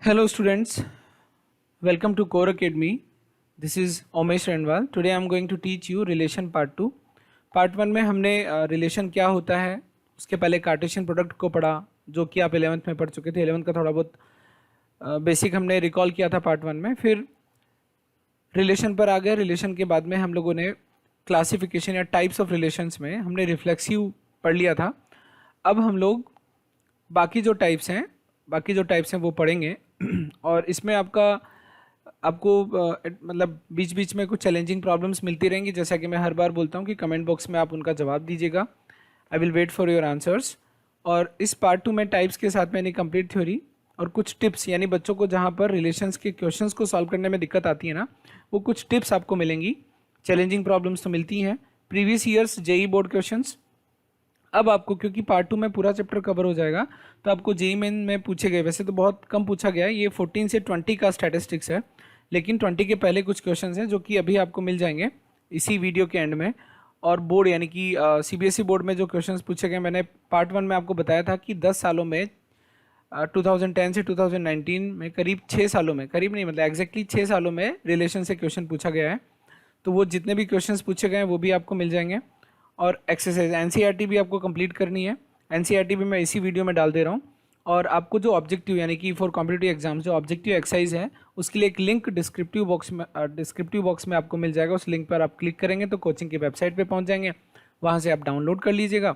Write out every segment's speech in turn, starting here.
Hello students, welcome to Core Academy. This is Omesh Renwal. Today I am going to teach you relation part 2. Part 1 में हमने relation क्या होता है उसके पहले कार्टेशियन प्रोडक्ट को पढ़ा, जो कि आप 11th में पढ़ चुके थे। 11th का थोड़ा बहुत बेसिक हमने रिकॉल किया था पार्ट 1 में। फिर रिलेशन पर आ गए। रिलेशन के बाद में हम लोगों ने क्लासिफिकेशन या टाइप्स ऑफ रिलेशंस में हमने रिफ्लेक्सिव पढ़ लिया था। अब हम लोग बाकी जो टाइप्स हैं वो पढ़ेंगे और इसमें आपको मतलब बीच बीच में कुछ चैलेंजिंग प्रॉब्लम्स मिलती रहेंगी, जैसा कि मैं हर बार बोलता हूँ कि कमेंट बॉक्स में आप उनका जवाब दीजिएगा। I will wait for your answers. और इस पार्ट 2 में टाइप्स के साथ मैंने कंप्लीट थ्योरी और कुछ टिप्स, यानी बच्चों को जहाँ पर रिलेशंस के क्वेश्चंस को सॉल्व करने में दिक्कत आती है ना, वो कुछ टिप्स आपको मिलेंगी। चैलेंजिंग प्रॉब्लम्स तो मिलती हैं, previous years JEE board questions. अब आपको, क्योंकि पार्ट 2 में पूरा चैप्टर कवर हो जाएगा, तो आपको जेई मेन में पूछे गए, वैसे तो बहुत कम पूछा गया है, ये 14 से 20 का स्टैटिस्टिक्स है, लेकिन 20 के पहले कुछ क्वेश्चंस हैं जो कि अभी आपको मिल जाएंगे इसी वीडियो के एंड में। और बोर्ड यानी कि सीबीएसई बोर्ड में जो क्वेश्चंस पूछे गए, मैंने पार्ट 1 में आपको बताया था कि 10 सालों में 2010 से 2019 में करीब 6 सालों में, करीब नहीं मतलब एग्जैक्टली 6 सालों में रिलेशन से क्वेश्चन पूछा गया है। तो वो जितने भी क्वेश्चंस पूछे गए हैं वो भी आपको मिल जाएंगे। और एक्सरसाइज एनसीईआरटी भी आपको कंप्लीट करनी है। एनसीईआरटी भी मैं इसी वीडियो में डाल दे रहा हूँ। और आपको जो ऑब्जेक्टिव यानी कि फॉर कॉम्पिटिटिव एग्जाम जो ऑब्जेक्टिव एक्सरसाइज है, उसके लिए एक लिंक डिस्क्रिप्टिव बॉक्स में आपको मिल जाएगा। उस लिंक पर आप क्लिक करेंगे तो कोचिंग की वेबसाइट पे पहुंच जाएंगे, वहाँ से आप डाउनलोड कर लीजिएगा।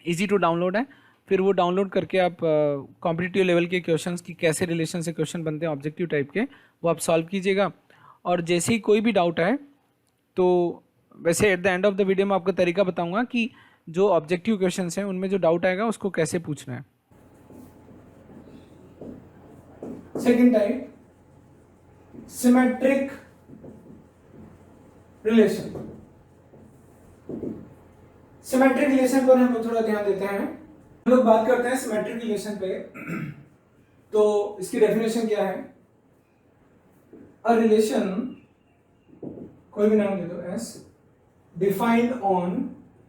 ईजी टू डाउनलोड है। फिर वो डाउनलोड करके आप कॉम्पिटिटिव लेवल के क्वेश्चंस की कैसे रिलेशन से क्वेश्चन बनते हैं ऑब्जेक्टिव टाइप के, वो आप सॉल्व कीजिएगा। और जैसे ही कोई भी डाउट आए, तो वैसे at the end of the video में आपको तरीका बताऊंगा कि जो ऑब्जेक्टिव क्वेश्चंस हैं उनमें जो डाउट आएगा उसको कैसे पूछना है। Second type, symmetric relation. Symmetric relation पर हम लोग थोड़ा ध्यान देते हैं। हम लोग बात करते हैं सिमेट्रिक रिलेशन पे। तो इसकी डेफिनेशन क्या है? अ रिलेशन, कोई भी नाम दे दो, एस डिफाइंड ऑन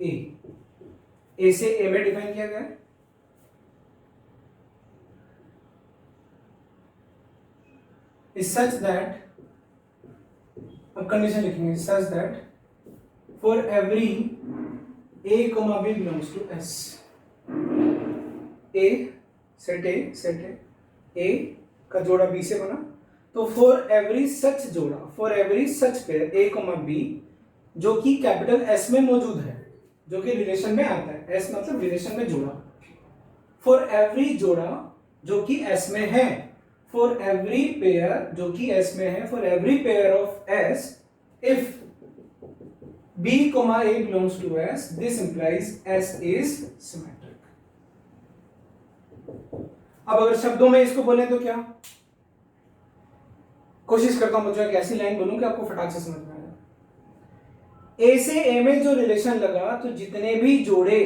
ए से ए में डिफाइन किया गया है। इज सच दैट, अब कंडीशन लिखेंगे, such that for every A comma B belongs to S. A set A का जोड़ा बी से बना, तो फॉर एवरी सच जोड़ा, for every such pair A comma B जो कि कैपिटल एस में मौजूद है, जो कि रिलेशन में आता है। एस मतलब रिलेशन में जोड़ा। फॉर एवरी जोड़ा जो कि एस में है, फॉर एवरी पेयर जो कि एस में है, for every pair of S if b comma a belongs to s, this implies s is symmetric. अब अगर शब्दों में इसको बोलें तो क्या? कोशिश करता हूं बच्चों एक ऐसी लाइन बोलूं कि आपको फटाक से समझ में आए। ए से ए में जो रिलेशन लगा, तो जितने भी जोड़े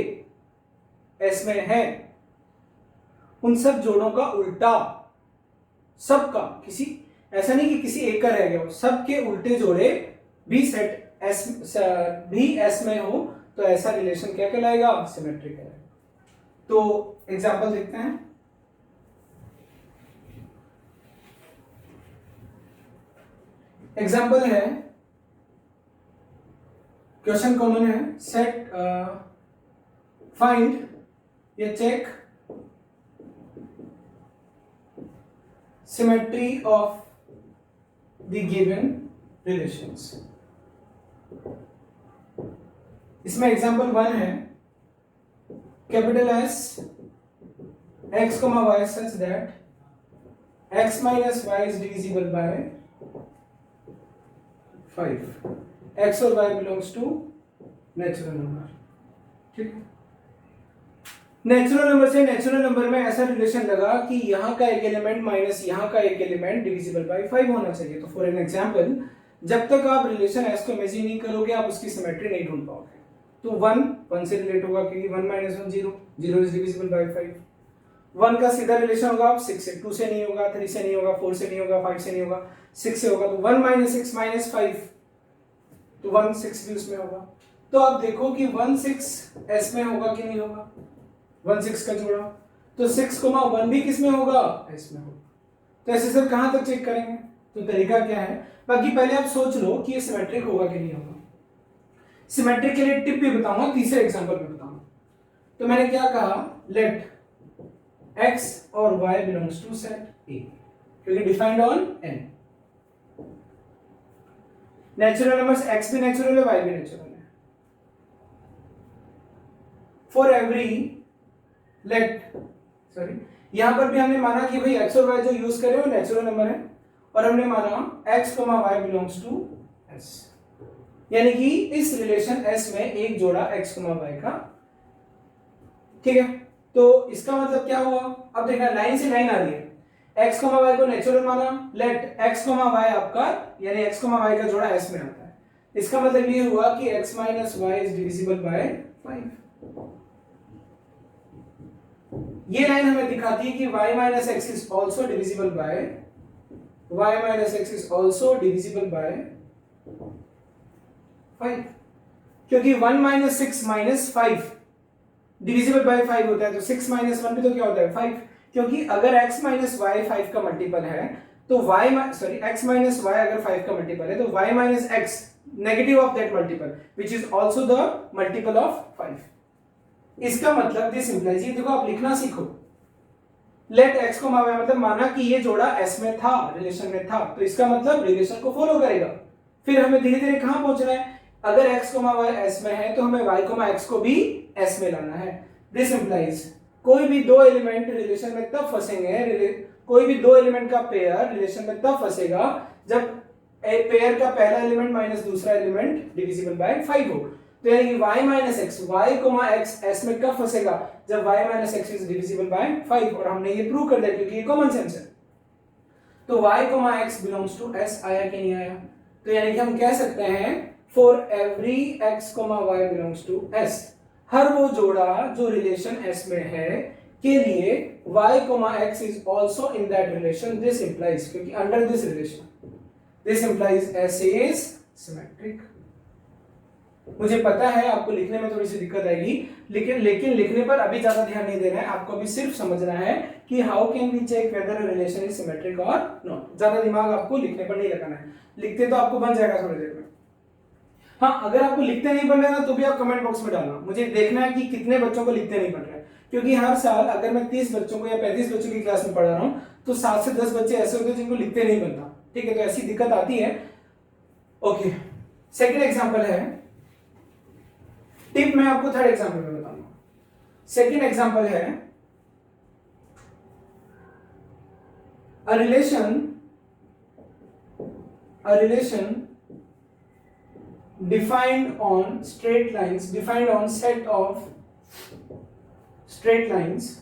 एस में हैं उन सब जोड़ों का उल्टा, सबका, किसी ऐसा नहीं कि किसी एक का रह गया हो, सबके उल्टे जोड़े भी सेट एस भी एस में हो, तो ऐसा रिलेशन क्या कहलाएगा? सिमेट्रिक कहलाएगा। तो एग्जांपल देखते हैं। एग्जांपल है, क्वेश्चन कॉमन है, सेट फाइंड या check symmetry of the given relations. इसमें एग्जांपल 1 है, capital S X comma Y such that X minus Y is divisible by 5। X और Y belongs to natural number. ठीक है, natural number से natural number में ऐसा relation लगा कि यहां का एक एलिमेंट माइनस यहां का एक एलिमेंट डिविजिबल बाय 5 होना चाहिए। तो फॉर एन एग्जांपल, जब तक आप रिलेशन एस को इमेजिन नहीं करोगे, आप उसकी सिमेट्री नहीं ढूंढ पाओगे। तो 1 से रिलेट होगा, क्योंकि 1 - 1 0, 0 इज डिविजिबल बाय 5। 1 का सीधा रिलेशन होगा आप 6 से, 2 से नहीं होगा, 3 से नहीं होगा, 4 से नहीं होगा, 5 से नहीं होगा, 6 से होगा। तो 1 - 6 - 5, तो 1 6 भी उसमें होगा। तो आप देखो कि 1 6 एस में होगा कि नहीं होगा, 1 6 का जोड़ा, तो 6 1 भी किस में होगा? एस में होगा। तो ऐसे सर कहाँ तक चेक करेंगे? तो तरीका क्या है, बाकी पहले आप सोच लो कि ये सिमेट्रिक होगा कि नहीं होगा। सिमेट्रिक के लिए टिप भी बताऊंगा, तीसरे एग्जांपल में बताऊंगा। तो मैंने क्या कहा, लेट x और y belongs to set A, क्योंकि defined on n। Natural numbers x भी नेचुरल है, y भी नेचुरल है। फॉर एवरी यहां पर भी हमने माना कि भाई x और y जो यूज कर रहे हो नेचुरल नंबर है, और हमने माना x, y belongs to s, यानी कि इस रिलेशन s में एक जोड़ा x, y का। ठीक है, तो इसका मतलब क्या हुआ, अब देखना लाइन से लाइन आ रही है, x, y को नेचुरल माना, लेट x, y आपका यानी x, y का जोड़ा s में आता है। इसका मतलब ये हुआ कि x minus Y is divisible by 5। ये लाइन हमें दिखाती है कि y minus X is also divisible by five, क्योंकि 1 माइनस 6 माइनस 5 डिविजिबल बाय 5 होता है, तो 6 माइनस 1 भी तो क्या होता है 5, क्योंकि अगर x माइनस वाई 5 का मल्टीपल है तो x माइनस वाई अगर 5 का मल्टीपल है तो y minus x negative of that multiple which is also the multiple of 5। इसका मतलब दिस इंप्लाइज, ये देखो आप लिखना सीखो, लेट x को y मतलब माना कि ये जोड़ा s में था, रिलेशन में था, तो इसका मतलब रिलेशन को फॉलो करेगा। फिर हमें धीरे धीरे कहां पहुंचना है, अगर x, y s में है तो हमें y, x को भी s में लाना है। दिस इंप्लाइज कोई भी दो एलिमेंट रिलेशन में तब फंसेंगे, कोई भी दो एलिमेंट का पेयर रिलेशन में तब फंसेगा जब पेयर का पहला एलिमेंट माइनस दूसरा एलिमेंट डिविजिबल बाय 5 हो। तो यानी कि y minus x, y, x s में कब फंसेगा, जब y minus X is divisible by 5, और हमने ये प्रूव कर दिया क्योंकि ये कॉमन सेंस है। तो y, x belongs to s आया कि नहीं आया? तो यानी कि हम कह सकते हैं for every x, y belongs to s, हर वो जोड़ा जो रिलेशन s में है के लिए y, x is also in that relation. This implies, क्योंकि under this relation this implies s is symmetric. मुझे पता है आपको लिखने में थोड़ी सी दिक्कत आएगी, लेकिन लिखने पर अभी ज्यादा ध्यान नहीं देना है, आपको अभी सिर्फ समझना है कि how can we check whether a relation is symmetric और नॉट। ज्यादा दिमाग आपको लिखने पर नहीं लगाना है, लिखते तो आपको बन जाएगा थोड़ी देर में। हाँ, अगर आपको लिखते नहीं बन रहा ना तो भी आप कमेंट बॉक्स में डालना, मुझे देखना है कि कितने बच्चों को लिखते नहीं बन रहे हैं, क्योंकि हर साल अगर मैं 30 बच्चों को या 35 बच्चों की क्लास में पढ़ा रहा हूँ तो 7 से 10 बच्चे ऐसे होते हैं जिनको लिखते नहीं बनता। ठीक है, तो ऐसी दिक्कत आती है। ओके, सेकेंड एग्जाम्पल है, टिप मैं आपको थर्ड एग्जांपल में बताऊंगा। सेकंड एग्जांपल है a relation defined on straight lines, defined on set of straight lines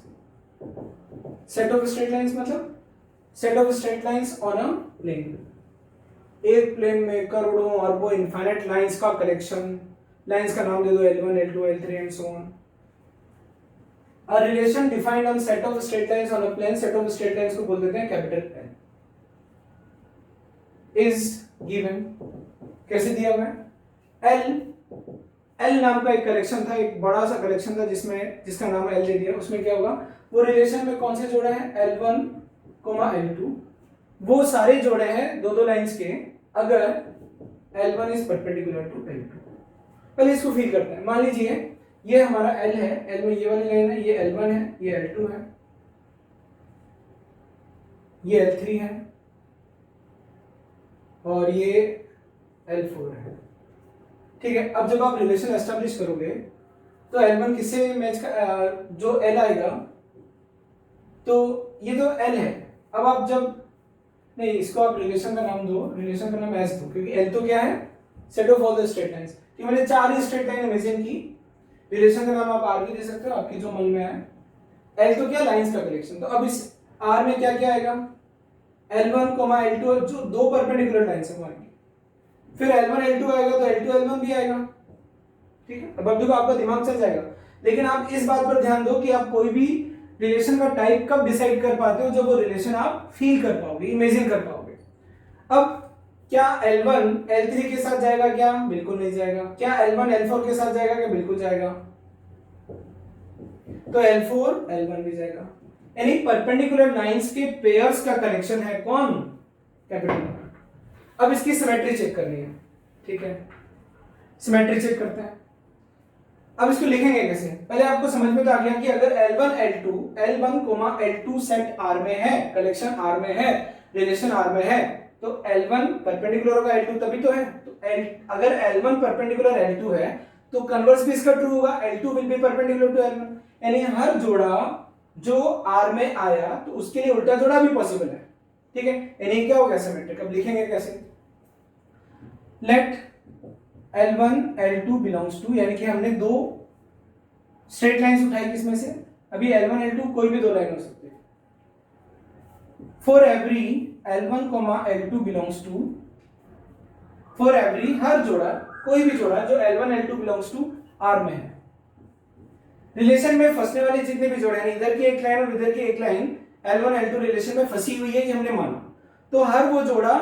मतलब set of straight lines on a plane। एक प्लेन में करोड़ों अरबों इनफाइनाइट लाइंस का कलेक्शन, लाइंस का नाम दे दो L1, L2, L3 and so on. A relation defined on set of straight lines on a plane, set of straight lines को बोल देते हैं कैपिटल L, is given। कैसे दिया हुआ है? L नाम का एक कलेक्शन था, एक बड़ा सा कलेक्शन था जिसका नाम L दे दिया। उसमें क्या होगा, वो रिलेशन में कौन से जोड़े हैं, L1, L2, वो सारे जोड़े हैं दो लाइंस के अगर L1 is perpendicular to L2। पहले इसको फील करते हैं। मान लीजिए ये हमारा L है, L में ये वाली लाइन है, ये L1 है, ये L2 है, ये L3 है और ये L4 है। ठीक है, अब जब आप रिलेशन एस्टेब्लिश करोगे तो L1 किससे मैच जो L आएगा, तो ये तो L है। अब आप जब नहीं, इसको आप रिलेशन का नाम दो, रिलेशन का नाम S दो, क्योंकि L तो क्या है, set of all the straight lines. तो मैंने 4 स्ट्रेट लाइन इमेजिन की, रिलेशन का नाम आप R भी दे सकते हो, आपकी जो मन में आए। L तो क्या, लाइंस का कलेक्शन। तो अब इस R में क्या क्या आएगा, L1, L2 जो दो परपेंडिकुलर लाइंस है हमारी, फिर L1, L2 आएगा तो L2, L1 भी आएगा। ठीक है, अब देखो आपका दिमाग चल जाएगा। लेकिन आप इस बात पर ध्यान दो कि आप कोई भी रिलेशन का टाइप कब डिसाइड कर पाते हो, जब वो रिलेशन आप फील कर पाओगे, इमेजिन कर पाओगे। अब क्या L1 L3 के साथ जाएगा क्या, बिल्कुल नहीं जाएगा। क्या L1 L4 के साथ जाएगा क्या, बिल्कुल जाएगा। तो L4 L1 भी जाएगा। यानी परपेंडिकुलर लाइंस के पेयर्स का कलेक्शन है कौन? Capital R। अब इसकी सिमेट्री चेक करनी है, ठीक है, सिमेट्री चेक करते हैं। अब इसको लिखेंगे कैसे? पहले आपको समझ में तो आ गया कि अगर L1 L2 सेट R में है, कलेक्शन R में है, रिलेशन R में है, तो L1 परपेंडिकुलर होगा L2 तभी तो है। तो अगर L1 परपेंडिकुलर L2 है तो कन्वर्स भी इसका ट्रू होगा, L2 will be perpendicular to L1। यानी हर जोड़ा जो R में आया तो उसके लिए उल्टा जोड़ा भी पॉसिबल है, ठीक है। यानी क्या हो गया सिमेट्रिक। अब लिखेंगे कैसे? Late L1 L2 belongs to, यानी कि हमने दो स्ट्रेट लाइंस उठाई किसमें से? अभी L1 L2 कोई भी दो लाइन हो सकती है। For every L1, L2 belongs to, for every हर जोड़ा, कोई भी जोड़ा जो L1 L2 belongs to R में है। रिलेशन में फंसने वाले जितने भी जोड़े हैं, इधर की एक लाइन और इधर की एक लाइन L1 L2 रिलेशन में फंसी हुई है, ये हमने माना। तो हर वो जोड़ा,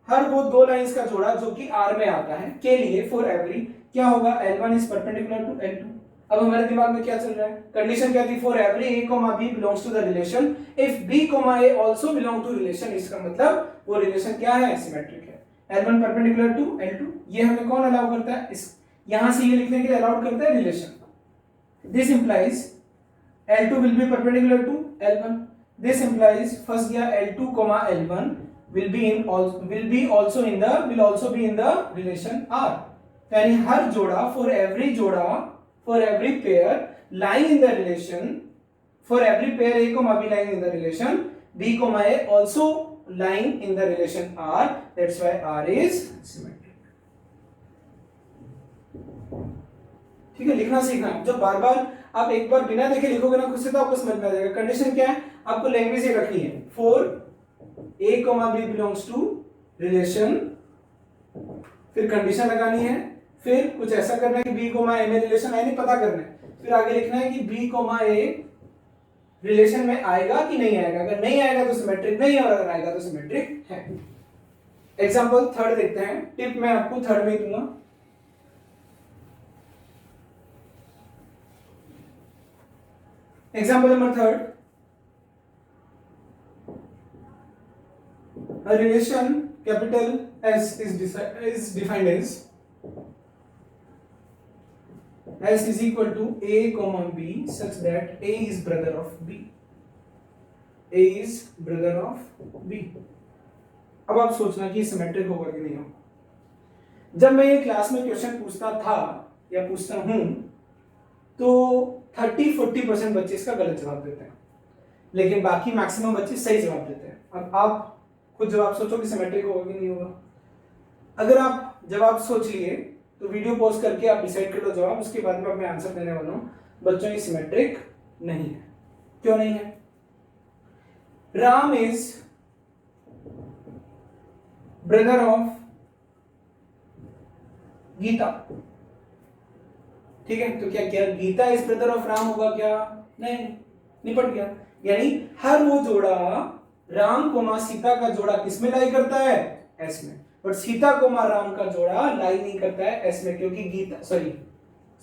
हर वो दो लाइंस का जोड़ा जो कि R में आता है के लिए फॉर एवरी क्या होगा? L1 is perpendicular to L2। अब हमारे दिमाग में क्या चल रहा है? कंडीशन क्या थी? For every A, B belongs to the relation, if B, A also belong to relation, इसका मतलब वो रिलेशन क्या है? सिमेट्रिक है। L1 परपेंडिकुलर टू L2, ये हमें कौन अलाउ करता है? इस यहां से ये लिखने के लिए अलाउड करता है relation. This implies L2 will be perpendicular to L1. This implies फंस गया L2, L1 will also be in the relation R. यानी हर जोड़ा, for every pair lying in the relation, for every pair A, B lying in the relation, B, A also lying in the relation R. That's why R is symmetric. ठीक है, लिखना सीखना। जब बार बार आप एक बार बिना देखे लिखोगे ना खुद से तो आपको समझ में आ जाएगा। कंडीशन क्या है? आपको लैंग्वेज ये रखनी है, for A, B belongs to relation, फिर कंडीशन लगानी है, फिर कुछ ऐसा करना है कि B, A में रिलेशन है नहीं पता करना है, फिर आगे लिखना है कि B, A रिलेशन में आएगा कि नहीं आएगा। अगर नहीं आएगा तो सिमेट्रिक नहीं है, और अगर आएगा तो सिमेट्रिक है। एग्जांपल थर्ड देखते हैं। टिप मैं आपको थर्ड में दूंगा। Example number third, a relation capital S is defined as S is equal to A, B such that A is brother of B. A is brother of B. अब आप सोचना कि सिमेट्रिक होगा कि नहीं होगा। जब मैं ये क्लास में क्वेश्चन पूछता था या पूछता हूं तो 30-40% बच्चे इसका गलत जवाब देते हैं, लेकिन बाकी मैक्सिमम बच्चे सही जवाब देते हैं। अब आप खुद जवाब सोचो कि सिमेट्रिक होगा कि नहीं होगा। अगर आप जवाब सोच लिए तो वीडियो पॉज करके आप डिसाइड कर लो जवाब, उसके बाद में मैं आंसर देने वाला हूं। बच्चों ये सिमेट्रिक नहीं है। क्यों नहीं है? Ram is brother of Geeta, ठीक है, तो क्या Geeta is brother of Ram होगा क्या? नहीं, निपट गया। यानी हर वो जोड़ा राम सीता का जोड़ा किसमें लाई करता है? एस में। बट सीता राम का जोड़ा लाई नहीं करता है एस में, क्योंकि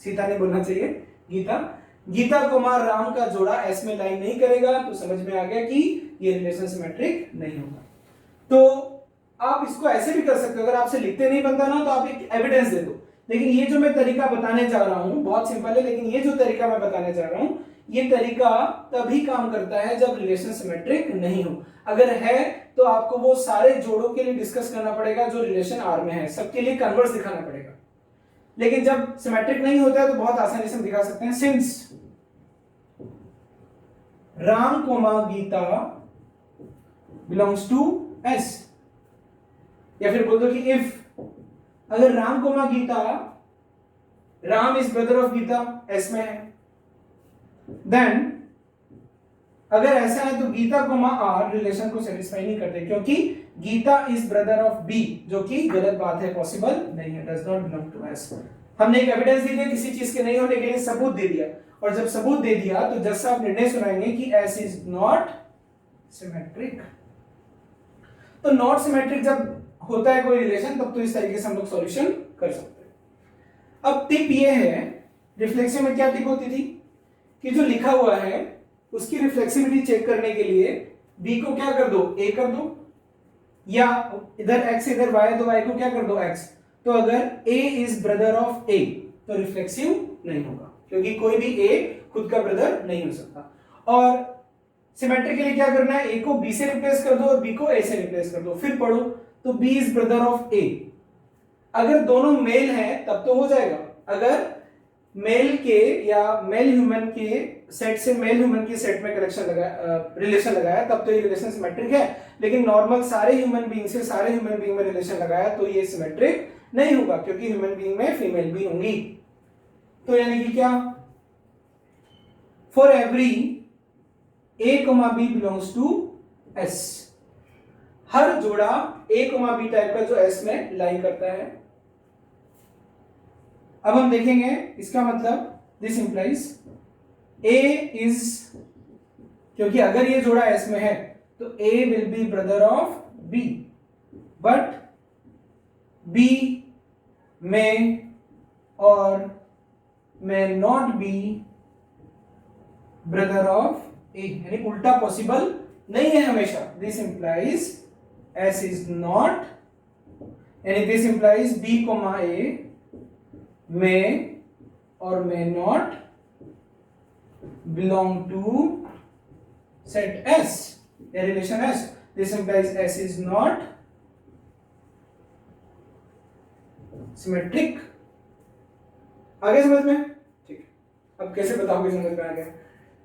सीता नहीं बोलना चाहिए, गीता राम का जोड़ा एस में लाई नहीं करेगा। तो समझ में आ गया कि ये रिलेशन सिमेट्रिक नहीं होगा। तो आप इसको ऐसे भी कर सकते हो, अगर आपसे लिखते नहीं बनता ना तो आप एक एविडेंस दे दो। लेकिन ये जो मैं तरीका बताने जा रहा हूं बहुत सिंपल है, लेकिन ये जो तरीका मैं बताने जा रहा हूं ये तरीका तभी काम करता है जब रिलेशन सिमेट्रिक नहीं हो। अगर है तो आपको वो सारे जोड़ों के लिए डिस्कस करना पड़ेगा जो रिलेशन आर में है, सबके लिए कन्वर्स दिखाना पड़ेगा। लेकिन जब सिमेट्रिक नहीं होता है तो बहुत आसानी से हम दिखा सकते हैं। Since Ram Geeta belongs to S, या फिर बोल दो कि इफ अगर Ram Geeta, Ram is brother of Geeta S में है, देन अगर ऐसा है तो गीता आर रिलेशन को सेटिस्फाई नहीं करते, क्योंकि Geeta is brother of B, जो कि गलत बात है, पॉसिबल नहीं है, does not belong to S. हमने एक एविडेंस दे दिया किसी चीज के नहीं होने के लिए, सबूत दे दिया, और जब सबूत दे दिया तो जज साहब निर्णय सुनाएंगे कि एस इज नॉट सिमेट्रिक। तो नॉट सिमेट्रिक जब होता है कोई रिलेशन तब तो इस तरीके से हम लोग सॉल्यूशन कर सकते हैं। अब टिप ये है, रिफ्लेक्शन में क्या टिप होती थी कि जो लिखा हुआ है उसकी रिफ्लेक्सिविटी चेक करने के लिए b को क्या कर दो, a कर दो, या इधर x इधर y है तो y को क्या कर दो, x। तो अगर a is brother of a तो रिफ्लेक्सिव नहीं होगा, क्योंकि कोई भी a खुद का ब्रदर नहीं हो सकता। और सिमेट्री के लिए क्या करना है, a को b से रिप्लेस कर दो और b को a से रिप्लेस कर दो, फिर पढ़ो तो b is brother of a। अगर दोनों मेल हैं तब तो हो जाएगा, अगर मेल के या मेल ह्यूमन के सेट से मेल ह्यूमन के सेट में कनेक्शन लगाया, रिलेशन लगाया, तब तो ये रिलेशन सिमेट्रिक है। लेकिन नॉर्मल सारे ह्यूमन बीइंग से सारे ह्यूमन बीइंग में रिलेशन लगाया तो ये सिमेट्रिक नहीं होगा, क्योंकि ह्यूमन बीइंग में फीमेल भी होंगी। तो यानी कि क्या, for every a, b belongs to s, हर जोड़ा a, b टाइप का जो s में लाई करता है। अब हम देखेंगे इसका मतलब, दिस इंप्लाइज a इज, क्योंकि अगर ये जोड़ा s में है तो a will be brother of b, but b में और may not be brother of a, यानी उल्टा पॉसिबल नहीं है हमेशा। This implies s is not, यानी this implies b, a may और may not belong to set S या relation S. This implies S is not symmetric. आगे समझ में? ठीक, अब कैसे बताओगे समझ में आ गया?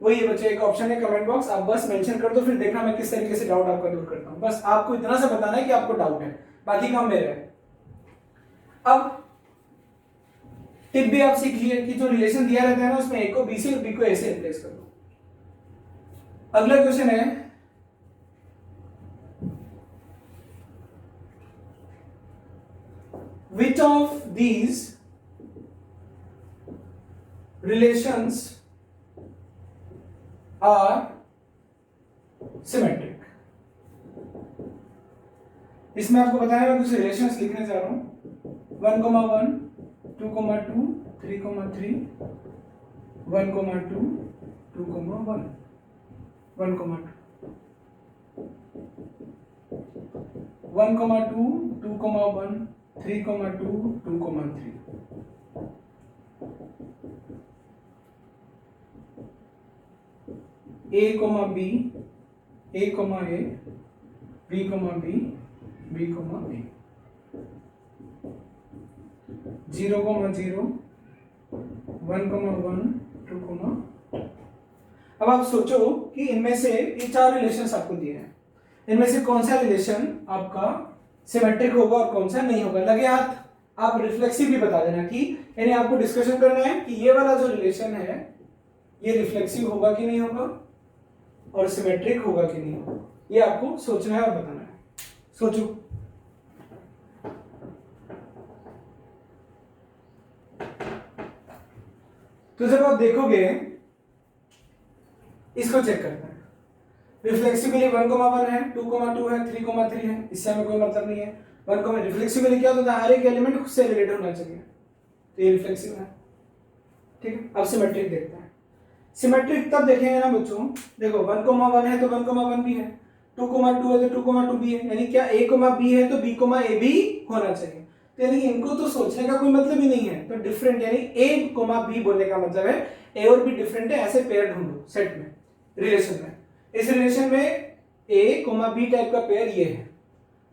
वही बच्चे, एक ऑप्शन है कमेंट बॉक्स, आप बस मेंशन कर दो, फिर देखना मैं किस तरीके से डाउट आपका दूर करता हूं। बस आपको इतना सा बताना है कि आपको डाउट है, बाकी काम मेरा है। अब टिप भी आप सीख लिए कि जो रिलेशन दिया रहता है ना, उसमें a को b से और b को a से रिप्लेस कर दो। अगला क्वेश्चन है, which of these relations are symmetric? इसमें आपको बताया, मैं कुछ रिलेशंस लिखने जा रहा हूं, 1, 1, 2, 2, 3, 3, 1, 2, 2, 1, 1, 2, 1, 2, 2, 1, 3, 2, 2, 3। a, b, a, a, b, b, b, a, 0, 0, 1, 1, 2, अब आप सोचो कि इनमें से ये चार रिलेशंस आपको दिए हैं, इनमें से कौन सा रिलेशन आपका सिमेट्रिक होगा और कौन सा नहीं होगा। लगे हाथ, आप रिफ्लेक्सिव भी बता देना कि, यानी आपको डिस्कशन करना है कि ये वाला जो रिलेशन है ये रिफ्लेक्सिव होगा कि नहीं होगा और सिमेट्रिक होगा कि नहीं होगा, ये आपको सोचना है और बताना है। सोचो। तो जब आप देखोगे, इसको चेक करते हैं, रिफ्लेक्सिव के लिए 1, 1 है, 2, 2 है, 3, 3 है, इससे हमें कोई मतलब नहीं है। 1, रिफ्लेक्सिव के लिए क्या होता है, हर एक एलिमेंट खुद से रिलेटेड होना चाहिए, तो ये रिफ्लेक्सिव है। ठीक है, अब सिमेट्रिक देखते हैं। सिमेट्रिक तब देखेंगे ना बच्चों, देखो 1, 1 है तो 1, 1 भी है, 2, 2 है तो 2, 2 भी है, यानी क्या a, b है तो b, a भी होना चाहिए। तो यानी इनको तो सोचने का कोई मतलब ही नहीं है, तो डिफरेंट, यानी a, b बोलने का मतलब है a और b डिफरेंट है, ऐसे पेयर ढूंढो सेट में, रिलेशन में। इस रिलेशन में a, b टाइप का पेयर ये है,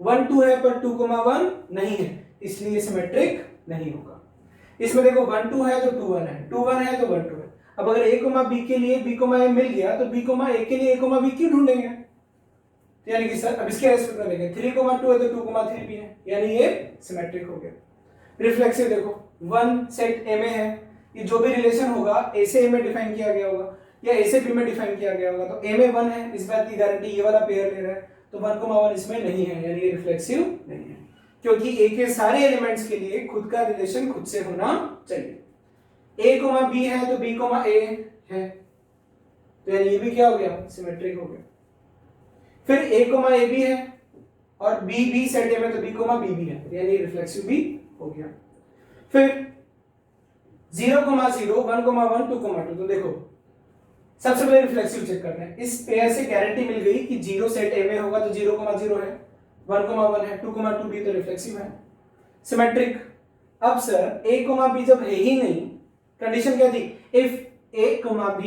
1, 2 है पर 2, 1 नहीं है, इसलिए सिमेट्रिक नहीं होगा। इसमें देखो 1, 2 है तो 2, 1 है, 2, 1 है तो 1, 2 है। अब अगर a, b के लिए b, a मिल गया तो b, a के लिए a, b क्यों ढूंढेंगे? तो यानी कि सर अब इसके रेस्पेक्ट में देखें, 3, 2 है तो 2, 3 भी है, यानी ये सिमेट्रिक हो गया। रिफ्लेक्सिव देखो, 1 सेट a में है, ये जो भी रिलेशन होगा a से a में डिफाइन किया गया होगा या a से b में डिफाइन किया गया होगा, तो a में 1 है, इस बात की गारंटी ये वाला पेयर ले रहा है, तो 1, 1 इसमें नहीं है, यानी ये रिफ्लेक्सिव नहीं है, क्योंकि a के सारे एलिमेंट्स के लिए खुद का रिलेशन खुद से होना चाहिए। a, b है तो b, a है, तो यानी ये भी क्या हो गया, सिमेट्रिक हो गया। फिर a, a भी है और b सेट a में तो b, b भी है, यानी रिफ्लेक्सिव भी हो गया। फिर 0, 0, 1, 1, 2, 2, तो देखो सबसे पहले रिफ्लेक्सिव चेक करना है। इस पेयर से गारंटी मिल गई कि 0 सेट ए में होगा तो 0,0 है, 1,1 है, 2,2 भी तो रिफ्लेक्सिव है। सिमेट्रिक, अब सर a, b जब है ही नहीं, कंडीशन क्या थी? If a, b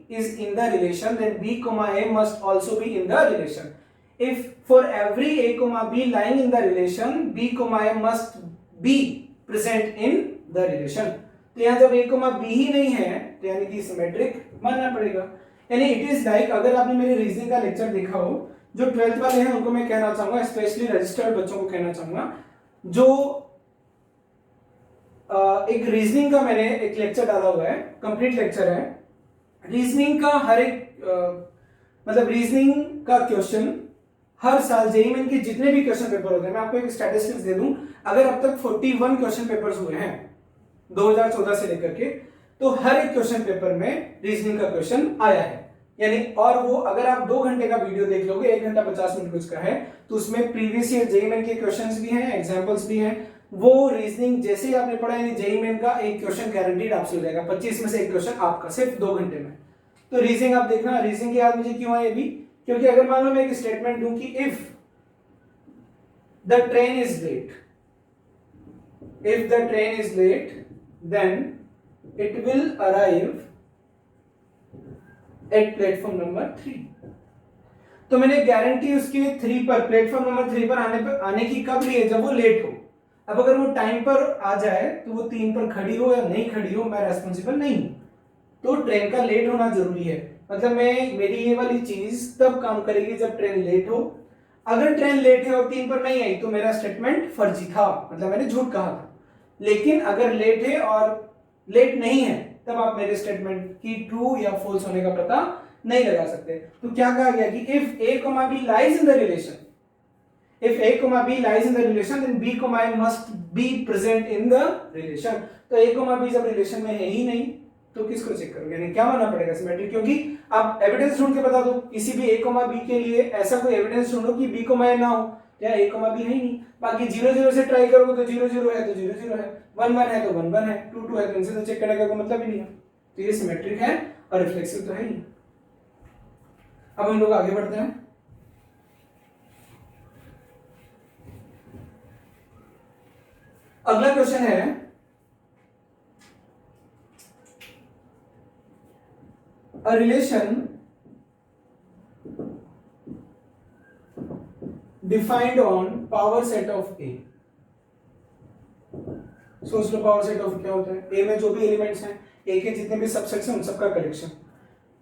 is in the relation then b, a must also be in the relation. If for every a, b lying in the relation b, a must be present in the relation. तो यहाँ जब a, b ही नहीं है तो यानी कि symmetric मानना पड़ेगा। यानी इट इज लाइक, अगर आपने मेरे रीजनिंग का लेक्चर देखा हो, जो 12th वाले हैं उनको मैं कहना चाहूंगा, स्पेशली रजिस्टर्ड बच्चों को कहना चाहूंगा, जो एक रीजनिंग का मैंने एक लेक्चर डाला हुआ है, कंप्लीट लेक्चर है रीजनिंग का। हर एक मतलब रीजनिंग का क्वेश्चन हर साल जेईई मेन के जितने भी क्वेश्चन पेपर होते हैं, मैं आपको एक स्टैटिस्टिक्स दे दूं, अगर अब तक 41 क्वेश्चन पेपर्स हुए हैं 2014 से लेकर के, तो हर एक क्वेश्चन पेपर में रीजनिंग का क्वेश्चन आया है। यानी और वो अगर आप 2 घंटे का वीडियो देख लोगे, 1 घंटा 50 मिनट कुछ का है, तो उसमें प्रीवियस ईयर जेईई मेन के क्वेश्चंस भी हैं, एग्जांपल्स भी हैं। वो रीजनिंग जैसे ही आपने पढ़ा, यानी जेईई मेन का एक क्वेश्चन गारंटीड आपसे हो जाएगा, 25 में से एक क्वेश्चन आपका सिर्फ 2 घंटे में। तो रीजनिंग आप देखना। रीजनिंग की याद मुझे क्यों आई अभी? क्योंकि अगर मान लो मैं एक स्टेटमेंट दूं कि if the train is late, then it will arrive at platform number 3, तो मैंने गारंटी उसके 3 पर, प्लेटफॉर्म नंबर 3 पर आने की कब ली है? जब वो लेट हो। अब अगर वो टाइम पर आ जाए तो वो 3 पर खड़ी हो या नहीं खड़ी हो, मैं रेस्पॉन्सिबल नहीं हूं। तो ट्रेन का लेट होना जरूरी है। मतलब मेरी ये वाली चीज तब काम करेगी जब ट्रेन लेट हो। अगर ट्रेन लेट है और 3 पर नहीं आई तो मेरा स्टेटमेंट फर्जी था, मतलब मैंने झूठ कहा था। लेकिन अगर लेट है और लेट नहीं है, तब आप मेरे स्टेटमेंट की ट्रू या फॉल्स होने का पता नहीं लगा सकते। तो क्या कहा गया कि if a, b lies in the relation, if a, b lies in the relation then b, a must be present in the relation. तो a, b जब रिलेशन में है ही नहीं तो किसको चेक करोगे? यानी क्या मानना पड़ेगा? सिमेट्रिक। क्योंकि आप एविडेंस ढूंढ के बता दो किसी भी a, b के लिए, ऐसा कोई एविडेंस ढूंढो कि b, a ना हो, या a, b है ही नहीं। बाकी 0, 0 से ट्राई करोगे तो 0, 0 है तो 0, 0 है, 1, 1 है तो 1, 1 है, 2, 2 है तो इनसे तो चेक करने का कोई मतलब ही नहीं है। तो ये सिमेट्रिक है और रिफ्लेक्सिव तो है ही। अब हम लोग आगे बढ़ते हैं। अगला क्वेश्चन है, a relation defined on power set of A। सोच लो पावर सेट ऑफ क्या होता है? A में जो भी एलिमेंट्स हैं, A के जितने भी सबसेट्स हैं उन सबका collection.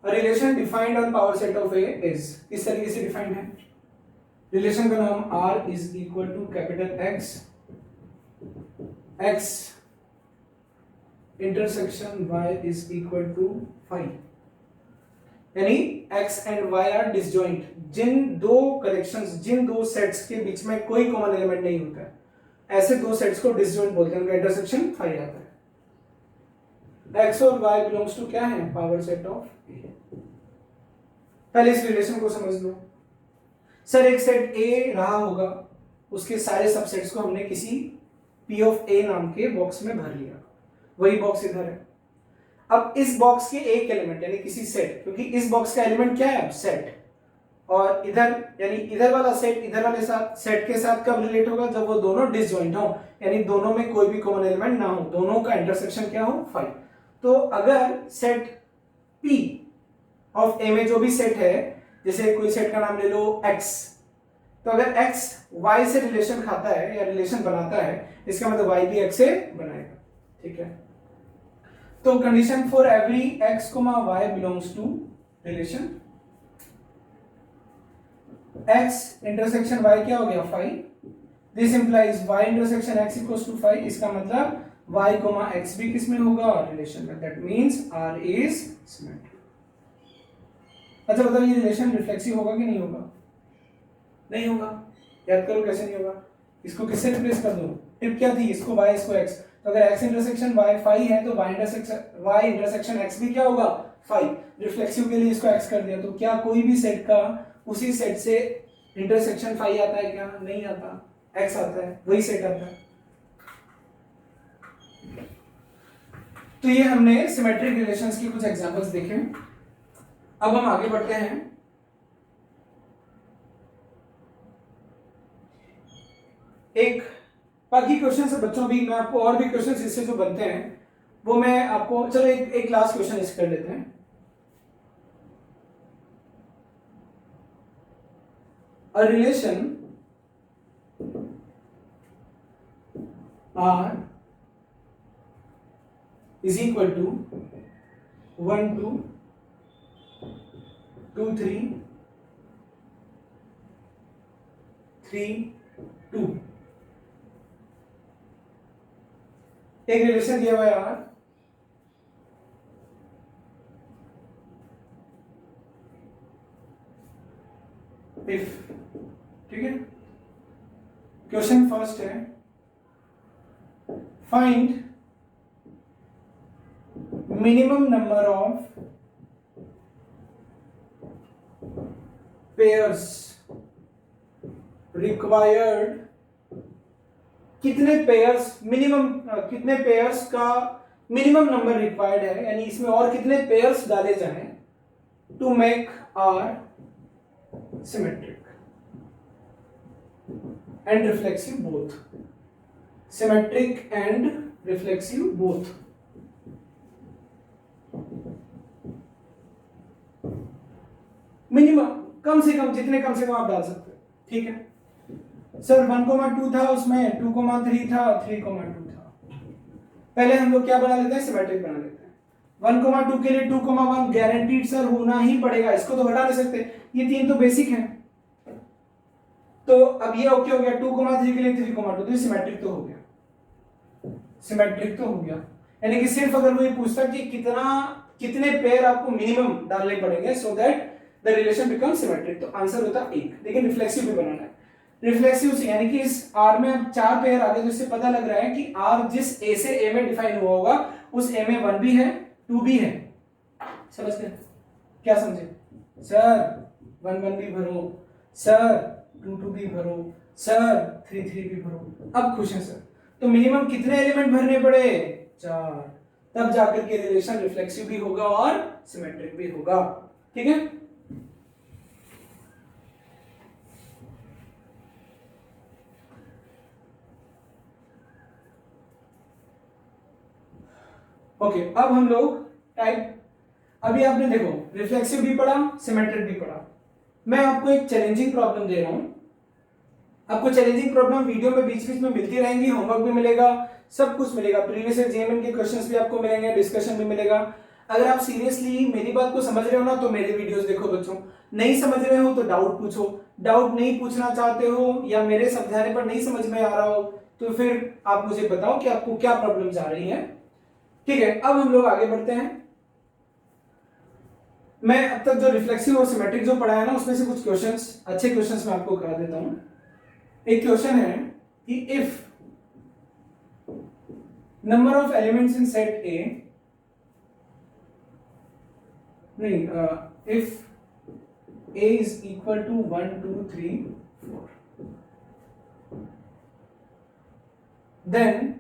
A relation defined on power set of A is, इस तरीके से डिफाइंड है। रिलेशन का नाम R is equal to capital X, X intersection Y is equal to phi। यानी x and y are disjoint. जिन दो कलेक्शंस, जिन दो सेट्स के बीच में कोई कॉमन एलिमेंट नहीं होता है, ऐसे दो सेट्स को डिसजॉइंट बोलते हैं, उनका इंटरसेक्शन फाई आता है। x और y बिलोंग्स टू क्या है? Power set of A। पहले इस रिलेशन को समझ लो। सर एक सेट A रहा होगा, उसके सारे सबसेट्स को हमने किसी P ऑफ A नाम के बॉक्स में भर लिया, वही बॉक्स इधर है। अब इस बॉक्स के एक एलिमेंट यानी किसी सेट, क्योंकि इस बॉक्स का एलिमेंट क्या है? सेट। और इधर यानी इधर वाला सेट इधर वाले सेट के साथ कब रिलेट होगा? जब वो दोनों डिसजॉइंट हो, यानी दोनों में कोई भी कॉमन एलिमेंट ना हो, दोनों का इंटरसेक्शन क्या हो? फाई। तो अगर सेट P ऑफ A में जो भी सेट है, जैसे कोई सेट का नाम ले लो X, तो अगर X Y से रिलेशन खाता है या रिलेशन बनाता है, इसका मतलब Y भी X से बनाएगा। ठीक है, तो condition for every x, y belongs to relation x intersection y क्या हो गया? Phi. This implies y intersection x equals to phi. इसका मतलब y, x भी किस में होगा? रिलेशन में। That means R is symmetric. अच्छा बताओ, ये रिलेशन रिफ्लेक्सिव होगा कि नहीं होगा? नहीं होगा। याद करो कैसे नहीं होगा। इसको किससे रिप्लेस कर दो? टिप क्या थी? इसको y, इसको x। तो अगर x इंटरसेक्शन y फाई है तो y इंटरसेक्शन x भी क्या होगा? फाई। रिफ्लेक्सिव के लिए इसको x कर दिया, तो क्या कोई भी सेट का उसी सेट से इंटरसेक्शन फाई आता है क्या? नहीं आता, x आता है, वही सेट आता है। तो ये हमने सिमेट्रिक रिलेशंस की कुछ एग्जांपल्स देखे। अब हम आगे बढ़ते हैं। एक बाकी क्वेश्चन से बच्चों भी मैं आपको और भी क्वेश्चन इससे जो बनते हैं वो मैं आपको, चलो एक लास्ट क्वेश्चन इस कर लेते हैं। A relation R is equal to 1 2 2 3 3 2। एक रिलेशन दिया हुआ है यार, इफ, ठीक है। क्वेश्चन फर्स्ट है, find minimum number of pairs required, कितने पेयर्स मिनिमम, कितने पेयर्स का मिनिमम नंबर रिक्वायर्ड है, यानी इसमें और कितने पेयर्स डाले जाएं to make R symmetric and reflexive both, symmetric and reflexive both. Minimum कम से कम, जितने कम से कम आप डाल सकते हो, ठीक है। सर 1,2 था, उसमें 2,3 था, 3,2 था। पहले हम लोग क्या बना लेते हैं, सिमेट्रिक बना लेते हैं। 1,2 के लिए 2,1 गारंटीड सर होना ही पड़ेगा, इसको तो हटा नहीं सकते, ये तीन तो बेसिक हैं। तो अब ये ओके हो गया, 2,3 के लिए 3,2, तो सिमेट्रिक तो हो गया, सिमेट्रिक तो हो गया। यानी कि सिर्फ अगर वो ये पूछता कि कितने पेयर आपको मिनिमम डालने पड़ेंगे so that the relation become symmetric, तो आंसर होता 1। लेकिन रिफ्लेक्सिव भी बनाना है, रिफ्लेक्सिव से यानी कि इस आर में अब 4 पेयर आ गए, तो इससे पता लग रहा है कि आर जिस ए से ए में डिफाइन हुआ होगा उस ए में 1 भी है 2 भी है। समझ गए, क्या समझे सर? 1 1 भी भरो सर, 2 2 भी भरो सर, 3 3 भी भरो। अब खुश है सर। तो मिनिमम कितने एलिमेंट भरने पड़े? 4, तब जाकर के रिलेशन रिफ्लेक्सिव भी होगा और सिमेट्रिक भी होगा, ठीक है। ओके, अब हम लोग टाइप, अभी आपने देखो रिफ्लेक्सिव भी पढ़ा, सिमेट्रिक भी पढ़ा। मैं आपको एक चैलेंजिंग प्रॉब्लम दे रहा हूं। आपको चैलेंजिंग प्रॉब्लम वीडियो में बीच बीच में मिलती रहेंगी, होमवर्क भी मिलेगा, सब कुछ मिलेगा, प्रीवियस ईयर जेईई के क्वेश्चंस भी आपको मिलेंगे, डिस्कशन भी मिलेगा। अगर आप सीरियसली मेरी बात को समझ रहे हो ना तो मेरे वीडियोस देखो बच्चों, नहीं समझ रहे हो तो डाउट पूछो, डाउट नहीं पूछना चाहते हो या मेरे समझाने पर नहीं समझ में आ रहा हो तो फिर आप मुझे बताओ कि आपको क्या प्रॉब्लम्स आ रही हैं, ठीक है। अब हम लोग आगे बढ़ते हैं। मैं अब तक जो रिफ्लेक्सिव और सिमेट्रिक जो पढ़ा है ना उसमें से कुछ क्वेश्चंस, अच्छे क्वेश्चंस मैं आपको करा देता हूं। एक क्वेश्चन है कि if number of elements in set A, नहीं, if A is equal to 1 2 3 4 then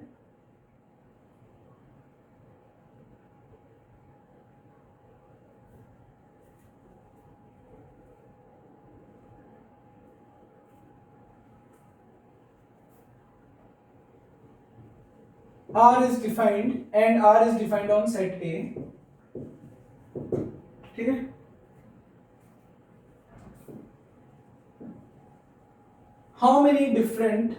R is defined and R is defined on set A, ठीक है। How many different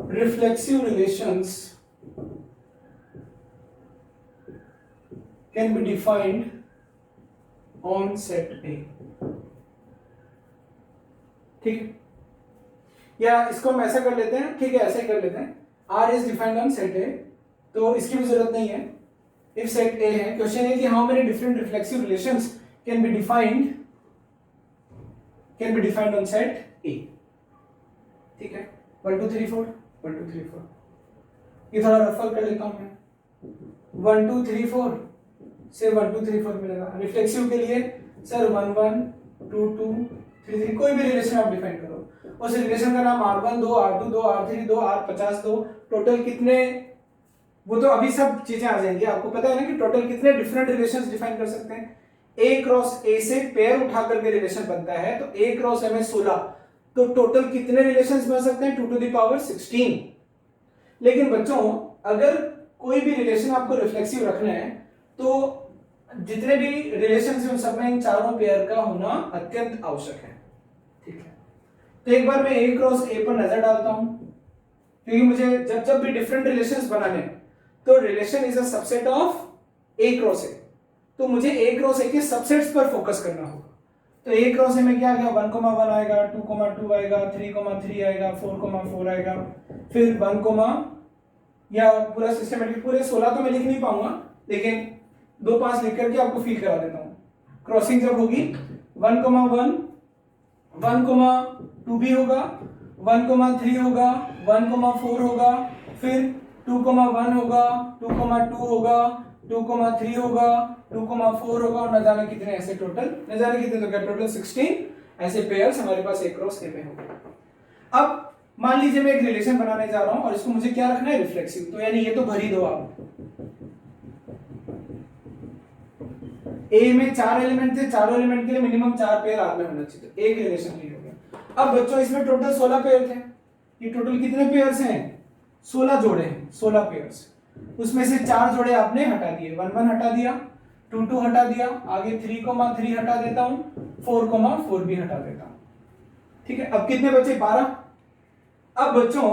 reflexive relations can be defined on set A, ठीक है। या इसको हम ऐसा कर लेते हैं, ठीक है, ऐसे ही कर लेते हैं, R is defined on set A, तो इसकी भी जरूरत नहीं है। इफ सेट A है, क्वेश्चन है कि how many different reflexive relations can be defined on set A, ठीक है। 1 2 3 4 1 2 3 4, ये थोड़ा रफल कर लेता हूं मैं। 1 2 3 4 से 1 2 3 4 मिलेगा। रिफ्लेक्सिव के लिए सर 1 1 2 2 3 3, कोई भी रिलेशन आप डिफाइन करो, उस रिलेशन का नाम R1 2 R2 2 R3 2 R50 2, total कितने वो तो अभी सब चीजें आ जाएंगी। आपको पता है ना कि टोटल कितने डिफरेंट रिलेशंस डिफाइन कर सकते हैं। ए क्रॉस ए से पेयर उठा करके रिलेशन बनता है, तो ए क्रॉस ए में 16, तो टोटल कितने रिलेशंस बन सकते हैं? 2 टू द पावर 16। लेकिन बच्चों अगर कोई भी रिलेशन आपको रिफ्लेक्सिव रखना है तो जितने भी रिलेशन हैं उन सब में इन चारों पेयर का होना अत्यंत आवश्यक है। ठीक है, तो एक बार मैं ए क्रॉस ए पर नजर डालता हूं, क्योंकि मुझे जब जब भी डिफरेंट रिलेशंस बनाने हैं तो relation is a subset of A cross ए, तो मुझे ए क्रॉस ए के सबसेट्स पर फोकस करना होगा। तो ए क्रॉस ए में क्या आ गया? 1,1 आएगा, 2,2 आएगा, 3,3 आएगा, 4,4 आएगा, फिर 1, या पूरा सिस्टमेटिक पूरे 16 तो मैं लिख नहीं पाऊंगा, लेकिन 2 5 लिख करके आपको फील करा देता हूं। क्रॉसिंग जब होगी 1,1, 1,2 भी होगा, 1,3 होगा, 1,4 होगा, फिर 2,1 होगा, 2,2 होगा, 2,3 होगा, 2,4 होगा, और न जाने कितने ऐसे टोटल, न जाने कितने, तो क्या टोटल 16 ऐसे पेयर्स हमारे पास ए क्रॉस ए में होंगे। अब मान लीजिए मैं एक रिलेशन बनाने जा रहा हूं और इसको मुझे क्या रखना है? रिफ्लेक्सिव। तो यानी ये तो भर ही दो आप। ए में 4 एलिमेंट थे, चारों एलिमेंट के लिए मिनिमम 4 पेयर आर में होना चाहिए, तो एक रिलेशन नहीं हो गया। अब बच्चों इसमें टोटल 16 पेयर थे, ये टोटल कितने पेयर्स हैं? 16 जोड़े हैं, 16 पेयर्स। उसमें से 4 जोड़े आपने हटा दिए, 1 1 हटा दिया, 2 2 हटा दिया, आगे 3,3 हटा देता हूं, 4,4 भी हटा देता हूं। ठीक है, अब कितने बचे? 12। अब बच्चों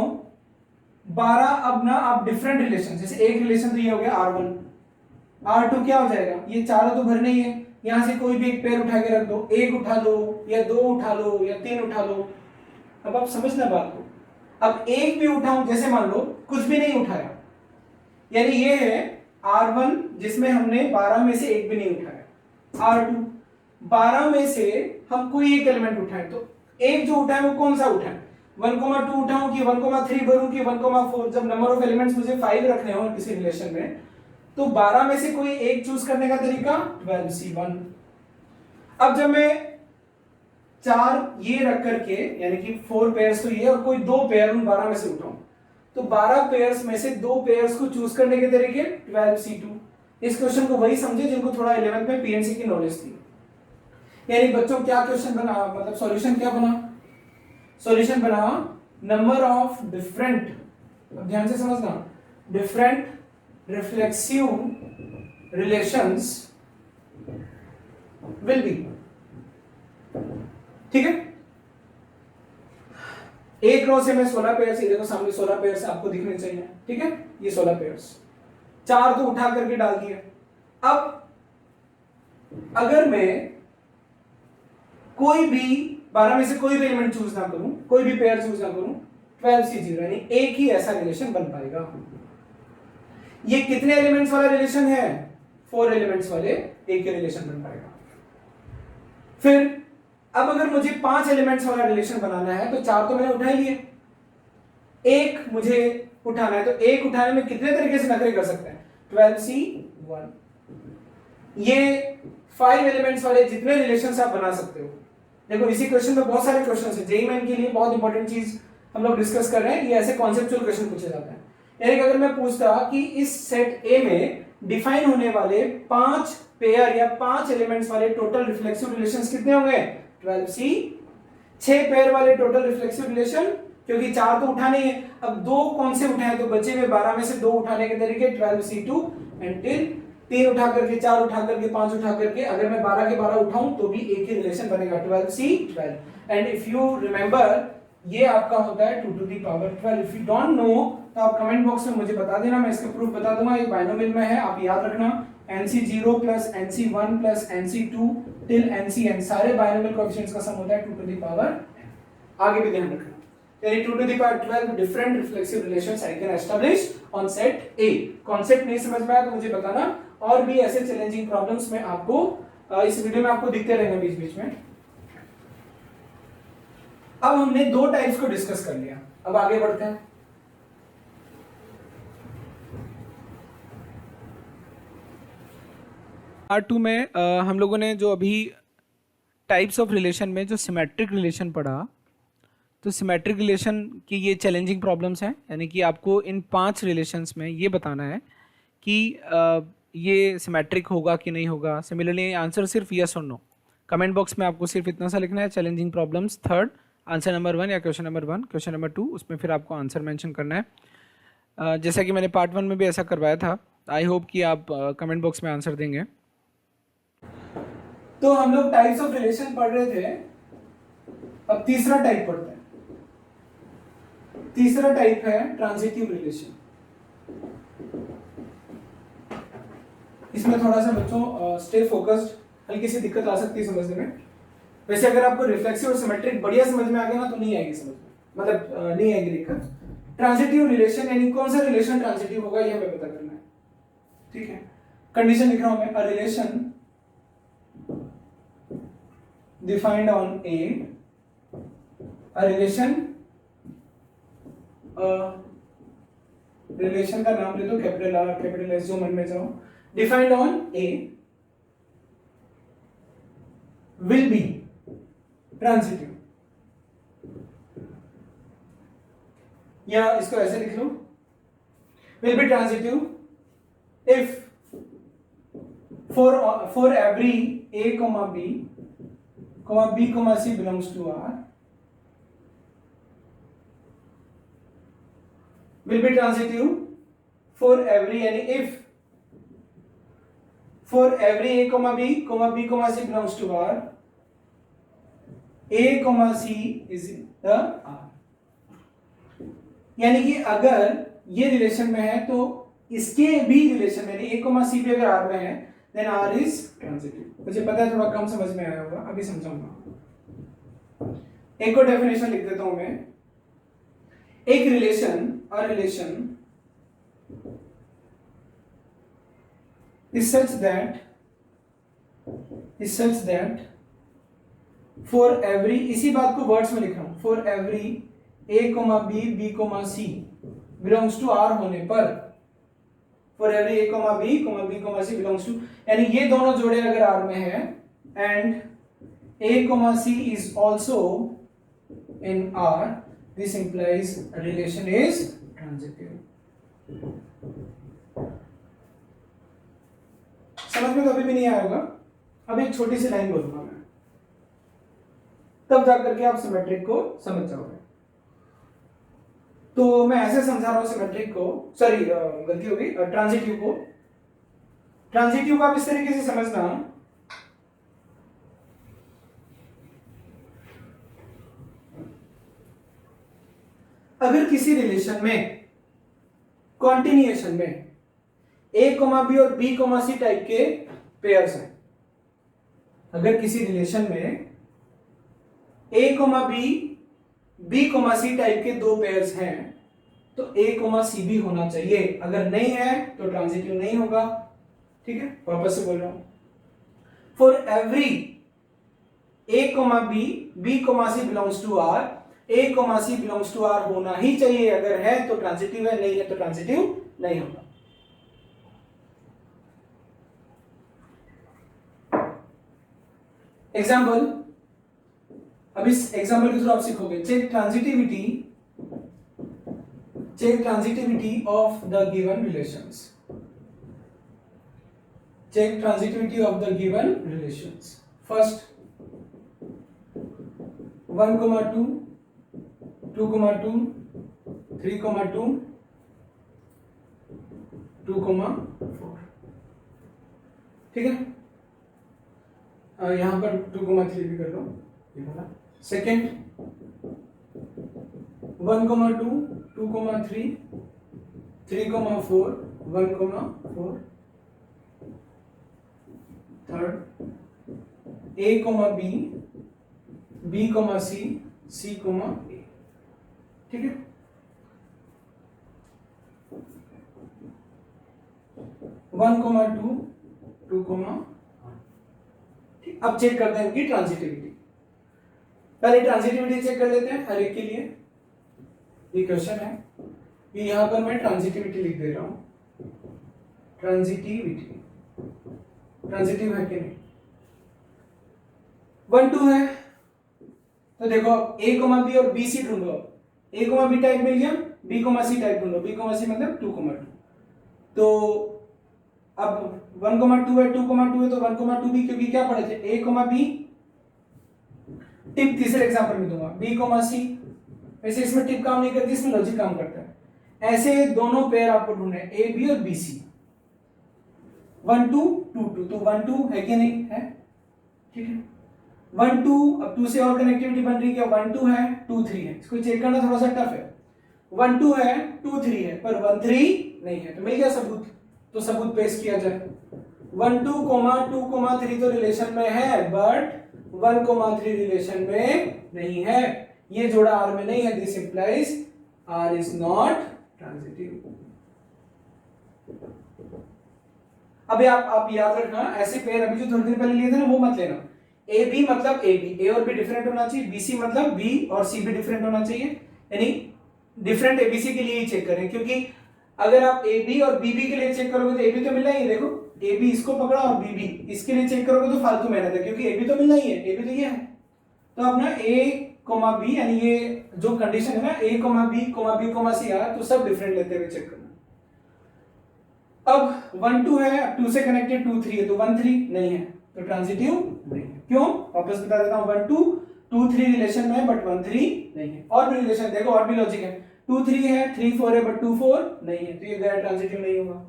12, अब ना आप डिफरेंट रिलेशन, जैसे एक रिलेशन तो ये हो गया R1, R2 क्या हो जाएगा? ये चारों तो भरने ही है, यहां से कोई भी एक पेयर उठा के रख दो, एक उठा लो या 2 उठा लो या 3 उठा लो। अब आप समझना बात को। अब एक भी उठाऊं, जैसे मान लो कुछ भी नहीं उठाया, यानी ये है R1 जिसमें हमने 12 में से एक भी नहीं उठाया, R2 12 में से हम कोई एक एलिमेंट उठाए, तो एक जो उठाए वो कौन सा उठाए? 1,2 उठाऊं कि 1,3 भरूं कि 1,4? जब नंबर ऑफ एलिमेंट्स मुझे 5 रखने हो किसी रिलेशन में, तो 12 में से कोई एक चूज करने का तरीका 12C1। अब जब मैं 4 ये रख करके, यानी कि 4 पेयर्स तो ये और कोई 2 पेयर उन 12 में से उठाऊं, तो 12 पेयर्स में से 2 पेयर्स को चूज करने के तरीके 12C2। इस क्वेश्चन को वही समझे जिनको थोड़ा 11th में पीएनसी की नॉलेज थी। यानी बच्चों क्या क्वेश्चन बना, मतलब सॉल्यूशन क्या बना? सॉल्यूशन बना नंबर ऑफ डिफरेंट, अब ध्यान से समझना, different reflexive relations will be. ठीक है, ए क्रॉस ए में 16 पेयर्स, ये देखो सामने 16 पेयर्स आपको दिखने चाहिए। ठीक है, ये 16 पेयर्स, 4 तो उठा करके डाल दिए। अब अगर मैं कोई भी 12 में से कोई भी एलिमेंट चूज ना करूं, कोई भी पेयर चूज ना करूं, 12C0, यानी एक ही ऐसा रिलेशन बन पाएगा। ये कितने एलिमेंट्स वाला रिलेशन है? 4 एलिमेंट्स वाले एक ही रिलेशन बन पाएगा। फिर अब अगर मुझे 5 एलिमेंट्स वाला रिलेशन बनाना है, तो 4 तो मैंने उठा लिए, एक मुझे उठाना है, तो एक उठाने में कितने तरीके से नखरे कर सकते हैं? 12C1। ये 5 एलिमेंट्स वाले जितने रिलेशंस आप बना सकते हो। देखो इसी क्वेश्चन में बहुत सारे क्वेश्चंस हैं, जेईई मेन के लिए बहुत इंपॉर्टेंट चीज हम लोग डिस्कस कर रहे हैं, ये ऐसे कॉन्सेप्चुअल क्वेश्चन पूछे जाते हैं। यानी कि अगर मैं पूछता कि इस सेट ए में डिफाइन होने वाले 5 पेयर या 5 एलिमेंट्स वाले टोटल रिफ्लेक्सिव रिलेशंस कितने होंगे? 12C। 6 पेयर वाले टोटल रिफ्लेक्सिव रिलेशन, क्योंकि 4 तो उठाने ही है, अब 2 कौन से उठाए? तो बचे हुए 12 में से 2 उठाने के तरीके 12C2 एंटिल 3 उठा करके, 4 उठा करके, 5 उठा करके, अगर मैं 12 के 12 उठाऊं तो भी एक ही रिलेशन बनेगा 12C12। And if you remember, ये आपका होता है 2 to the power 12। If you don't know तो आप कमेंट बॉक्स में मुझे बता देना, मैं इसका प्रूफ बता दूंगा। ये बाइनोमियल में है, आप याद रखना, NC0 plus NC1 plus NC2 till NCn, सारे बाइनोमियल कोएफिशिएंट्स का सम होता है 2 टू द पावर। आगे भी ध्यान रखना, यानी 2 to the power 12 different reflexive relations I can establish on set A। Concept नहीं समझ में आया तो मुझे बताना, और भी ऐसे चैलेंजिंग प्रॉब्लम्स में आपको इस वीडियो में आपको दिखते रहेंगे बीच बीच में। अब हमने 2 टाइप्स को डिस्कस कर लिया, अब आगे बढ़ते हैं। पार्ट 2 में हम लोगों ने जो अभी टाइप्स ऑफ रिलेशन में जो सिमेट्रिक रिलेशन पढ़ा, तो सिमेट्रिक रिलेशन की ये चैलेंजिंग प्रॉब्लम्स हैं, यानी कि आपको इन 5 रिलेशंस में ये बताना है कि ये सिमेट्रिक होगा कि नहीं होगा। सिमिलरली आंसर सिर्फ यस और नो। कमेंट बॉक्स में आपको सिर्फ इतना सा लिखना है, challenging problems third, answer number 1 या क्वेश्चन नंबर 1, क्वेश्चन नंबर 2, उसमें फिर आपको आंसर मेंशन करना है। जैसा कि मैंने पार्ट 1 में भी ऐसा करवाया था। आई होप कि आप कमेंट बॉक्स में आंसर देंगे। तो हम लोग टाइप्स ऑफ रिलेशन पढ़ रहे थे, अब तीसरा टाइप पढ़ते हैं। तीसरा टाइप है ट्रांजिटिव रिलेशन। इसमें थोड़ा सा बच्चों स्टे फोकस्ड, हल्की सी दिक्कत आ सकती है समझने में। वैसे अगर आपको रिफ्लेक्सिव और सिमेट्रिक बढ़िया समझ में आ गया ना तो नहीं आएगी समझ में, मतलब नहीं आएगी दिक्कत। ट्रांजिटिव रिलेशन यानी कौन सा रिलेशन ट्रांजिटिव होगा ये हमें पता करना है, ठीक है। कंडीशन लिख रहा हूं मैं, a relation defined on A, relation का नाम ले दो कैपिटल आर कैपिटल एस, जो मन में जाओ। Defined on A will be transitive, या इसको ऐसे लिख लो, will be transitive if for every a comma b comma c belongs to R, will be transitive for every, यानी if for every a comma b comma c belongs to R, a comma c is the R। यानी कि अगर ये relation में है तो इसके भी रिलेशन में, यानी a comma c भी अगर R में है then R is transitive। मुझे पता है थोड़ा कम समझ में आया होगा, अभी समझाऊंगा। एक और डेफिनेशन लिख देता हूं मैं। एक relation, a relation is such that for every, इसी बात को वर्ड्स में लिख रहा हूं, for every a b b c belongs to R होने पर, for every a b c belongs to, यानी ये दोनों जोड़े अगर R में है and a c is also in R, this implies a relation is transitive। समझ में तो अभी भी नहीं आया होगा, अब एक छोटी सी लाइन बोलूंगा मैं, तब जाकर के आप सिमेट्रिक को समझ जाओगे। तो मैं ऐसे समझा रहा हूं सिमेट्रिक को, सॉरी गलती हो गई, ट्रांजिटिव को। ट्रांजिटिव को आप इस तरीके से समझना, अगर किसी रिलेशन में कॉन्टिन्यूएशन में a, b और b, c टाइप के पेयर्स हैं, अगर किसी रिलेशन में a, b, c टाइप के दो पेयर्स हैं तो a, c भी होना चाहिए। अगर नहीं है तो ट्रांजिटिव नहीं होगा, ठीक है। वापस से बोल रहा हूं, for every a, b, c belongs to R, a, c belongs to R होना ही चाहिए। अगर है तो ट्रांजिटिव है, नहीं है तो ट्रांजिटिव नहीं होगा। एग्जाम्पल, अब इस एग्जाम्पल के थ्रू आप सीखोगे। Check transitivity of the given relations. Check transitivity of the given relations. First 1, 2, 2, 2, 3, 2, 2, 4, ठीक है। यहां पर 2, 3 भी कर लो, ये वाला। Second 1, 2, 2, 3, 3, 4, 1, 4। Third a, b, b, c, c, a, ठीक है। 1, 2, 2, ठीक। अब चेक करते हैं इनकी ट्रांजिटिविटी। पहले ट्रांजिटिविटी चेक कर लेते हैं हर एक के लिए। ये क्वेश्चन है, ये यहां पर मैं ट्रांजिटिविटी लिख दे रहा हूं। ट्रांजिटिविटी, ट्रांजिटिव है कि नहीं। 1, 2 है, तो देखो ए कोमा बी और बी सी ढूंढो, ए कोमा बी टाइप मिल गया, बी कोमा सी टाइप ढूंढो, बी कोमा सी मतलब 2 कोमा 2। तो अब 1 कोमा 2 है, 2 कोमा 2 है, तो 1 कोमा 2 भी, क्योंकि क्या पढ़े थे ए कोमा बी। टिप तीसरे एग्जांपल में दूंगा, बी कोमा सी। वैसे इसमें टिप काम नहीं करती, इसमें लॉजिक काम करता है। ऐसे दोनों पेयर आपको ढूंढने हैं, ए बी और बी सी। 1 2 2 2, तो 1 2 है कि नहीं है, ठीक है। 1 2, अब 2 से और कनेक्टिविटी बन रही है, 1 2 है 2 3 है, इसको चेक करना थोड़ा सा टफ है। 1 2 है 2 3 है, पर 1 3 नहीं है, तो मिल गया सबूत। तो सबूत पेश किया जाए। 1 2 2 3 तो रिलेशन में है, बट 1 3 रिलेशन में नहीं है, ये जोड़ा आर में नहीं है, this implies R is not transitive. अभी आप याद रखना, ऐसे पेयर अभी जो थोड़ी देर पहले लिए थे ना, वो मत लेना। ए बी मतलब ए बी, ए और बी डिफरेंट होना चाहिए, बी सी मतलब बी और सी भी डिफरेंट होना चाहिए, यानी डिफरेंट एबीसी के लिए ही चेक करें, क्योंकि अगर आप ए बी और बी बी के लिए चेक करोगे तो ए बी तो मिलना ही है। देखो ए बी इसको पकड़ा और बी बी इसके लिए चेक करोगे तो फालतू मेहनत है, क्योंकि ए बी तो मिलना ही है, ए बी तो ये है। तो अपना ए कोमा बी, यानी ये जो कंडीशन है ना, A comma B comma C R, तो सब डिफरेंट लेते हुए चेक करना। अब 1 2 है, अब 2 से कनेक्टेड 2 3 है, तो 1 3 नहीं है, तो ट्रांजिटिव नहीं है। क्यों, वापस बता देता हूं, 1 2 2 3 रिलेशन में है, बट 1 3 नहीं है। और भी रिलेशन देखो, और भी लॉजिक है, 2 3 है, 3 4 है, बट 2 4 नहीं है, तो ये गया, ट्रांजिटिव नहीं होगा।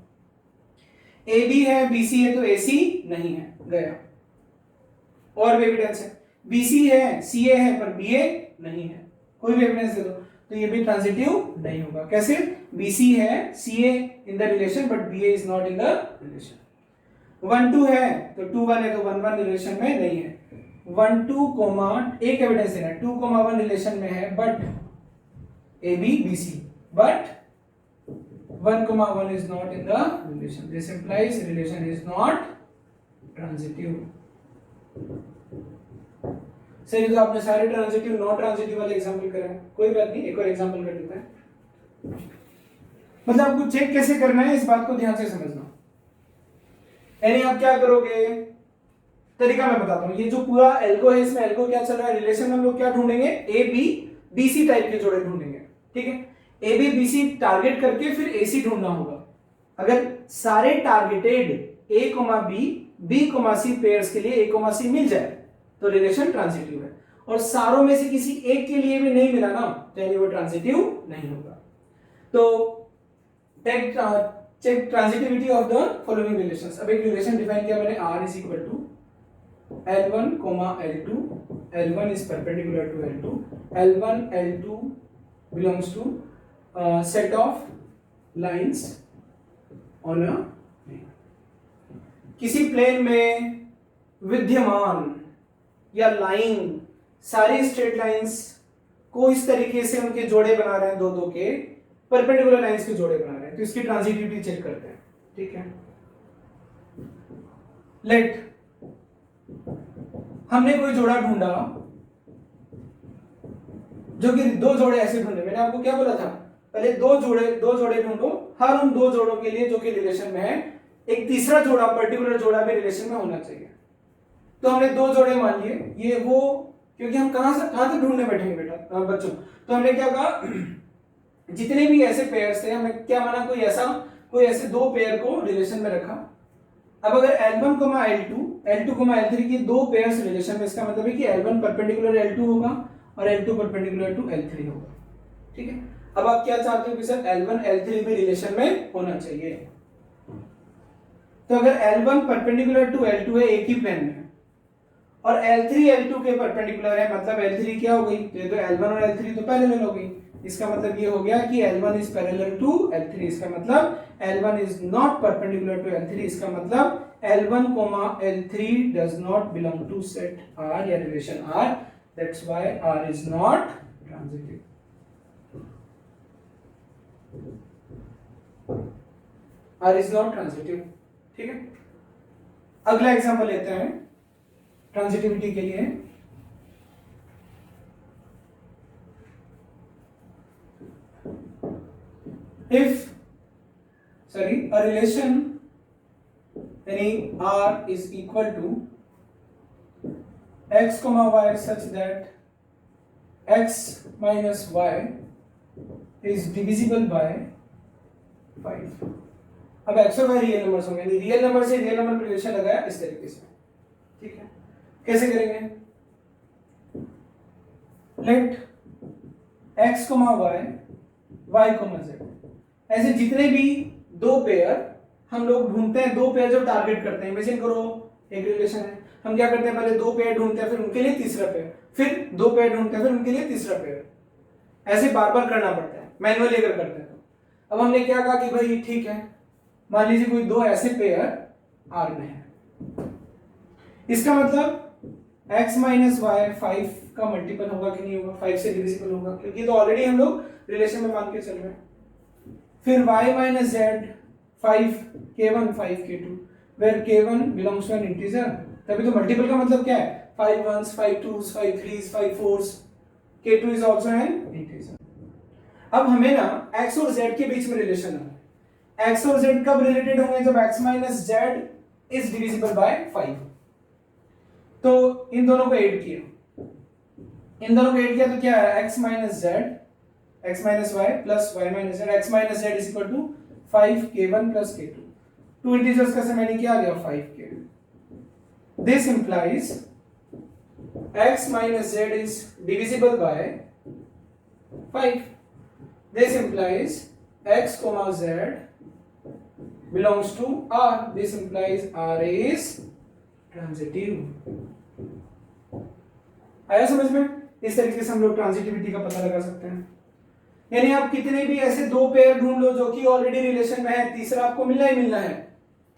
ए बी है, बी सी है, तो ए सी नहीं है, गया। और भी एविडेंस है, बी सी है, सी ए है, पर बी ए नहीं है, कोई भी एविडेंस दे दो, तो ये भी ट्रांजिटिव नहीं होगा। कैसे, बी सी है, C A in the relation, but B A is not in the relation. 1 2 है, तो 2 1 है, तो 1 1 रिलेशन में नहीं है। 1 2 कोमा, एक एविडेंस देना, 2 1 रिलेशन में है, but A B B C, but 1 1 is not in the relation. This implies relation is not transitive. Sir, तो आपने सारे ट्रांजिटिव नॉन ट्रांजिटिव वाले एग्जांपल करे हैं, कोई बात नहीं, एक और एग्जांपल कर देते हैं। मतलब आपको चेक कैसे करना है, इस बात को ध्यान से समझना। यानी आप क्या करोगे, तरीका मैं बताता हूं। ये जो पूरा एल्गो है, इसमें एल्गो क्या चल रहा है, रिलेशन में हम लोग क्या ढूंढेंगे, A B B C type के जोड़े ढूंढेंगे, ठीक है। A B B C target करके फिर ए सी ढूंढना होगा। अगर सारे targeted A comma B comma C pairs के लिए ए कोमा सी मिल जाए तो रिलेशन ट्रांजिटिव है, और सारों में से किसी एक के लिए भी नहीं मिला ना, तो यानी वो ट्रांजिटिव नहीं होगा। तो check transitivity of the following relations. अब एक रिलेशन डिफाइन किया मैंने, R is equal to L1, L2, L1 is perpendicular to L2, L1, L2 belongs to set of lines on a plane. किसी प्लेन में विद्यमान या लाइन, सारी straight lines को इस तरीके से उनके जोड़े बना रहे हैं, दो दो के परपेंडिकुलर लाइंस के जोड़े बना रहे हैं, तो इसकी ट्रांजिटिविटी चेक करते हैं, ठीक है। लेट हमने कोई जोड़ा ढूंढा, जो कि दो जोड़े ऐसे ढूंढे। मैंने आपको क्या बोला था, पहले दो जोड़े ढूंढो, हर उन दो जोड़ों के लिए जो कि रिलेशन में है, एक तीसरा जोड़ा, पर्टिकुलर जोड़ा भी रिलेशन में होना चाहिए। तो हमने दो जोड़े मान लिए, ये वो, क्योंकि हम कहां से ढूंढने बैठेंगे बेटा बच्चों, तो हमने क्या कहा, जितने भी ऐसे पेयर्स थे, हमने क्या माना, कोई ऐसे दो पेयर को रिलेशन में रखा। अब अगर L1, L2, L2, L3 की दो पेयर्स रिलेशन में, इसका मतलब है कि L1 परपेंडिकुलर L2 होगा और L2 परपेंडिकुलर टू L3 होगा, ठीक है। अब आप क्या चाहते हो कि सर L1 L3 भी रिलेशन में होना चाहिए, तो अगर L1 परपेंडिकुलर टू L2 है, एक ही प्लेन में, और L3 L2 के परपेंडिकुलर है, मतलब L3 क्या हो गई, तो ये तो L1 और L3 तो पैरेलल हो गई। इसका मतलब ये हो गया कि L1 is parallel to L3, इसका मतलब L1 is not perpendicular to L3, इसका मतलब L1, L3 does not belong to set R या relation R, that's why R is not transitive. R is not transitive, ठीक है। अगला example लेते हैं ट्रांजिटिविटी के लिए। If a relation any R is equal to x, y such that x minus y is divisible by 5। अब x और y real numbers होंगे, यानी रियल नंबर से रियल नंबर रिलेशन लगाया इस तरीके से, ठीक है। कैसे करेंगे? Let x, y, y, z, ऐसे जितने भी दो पेयर हम लोग ढूंढते हैं, दो पेयर जो टारगेट करते हैं, इमेजिन करो एक रिलेशन है, हम क्या करते हैं, पहले दो पेयर ढूंढते हैं, फिर उनके लिए तीसरा पेयर, फिर दो पेयर ढूंढते हैं, फिर उनके लिए तीसरा पेयर, ऐसे बार बार करना पड़ता है मैनुअली अगर करते हैं तो। अब हमने क्या कहा कि भाई ठीक है, मान लीजिए कोई दो ऐसे पेयर आर में है, इसका मतलब x माइनस वाई 5 का मल्टीपल होगा कि नहीं होगा, 5 से डिविजिबल होगा, क्योंकि तो ऑलरेडी हम लोग रिलेशन में मान के चल रहे हैं। फिर y minus Z 5 k1 5 k2 where k1 belongs to an integer, तभी तो मल्टीपल का मतलब क्या है, 5 1s 5 2s 5 3s 5 4s, k2 is also an integer। अब हमें ना x और z के बीच में रिलेशन है, x और z कब रिलेटेड होंगे, जब x minus z is divisible by 5। तो इन दोनों को ऐड किया, इन दोनों को ऐड किया तो क्या है, x minus z x minus y plus y minus z, x minus z is equal to 5 k1 plus k2, two integers का समय क्या आ गया 5k। This implies x minus z is divisible by 5। This implies x, z belongs to R। This implies R is transitive। आया समझ में? इस तरीके से हम लोग ट्रांजिटिविटी का पता लगा सकते हैं। यानी आप कितने भी ऐसे दो पेयर ढूंढ लो जो कि ऑलरेडी रिलेशन में है, तीसरा आपको मिलना ही मिलना है,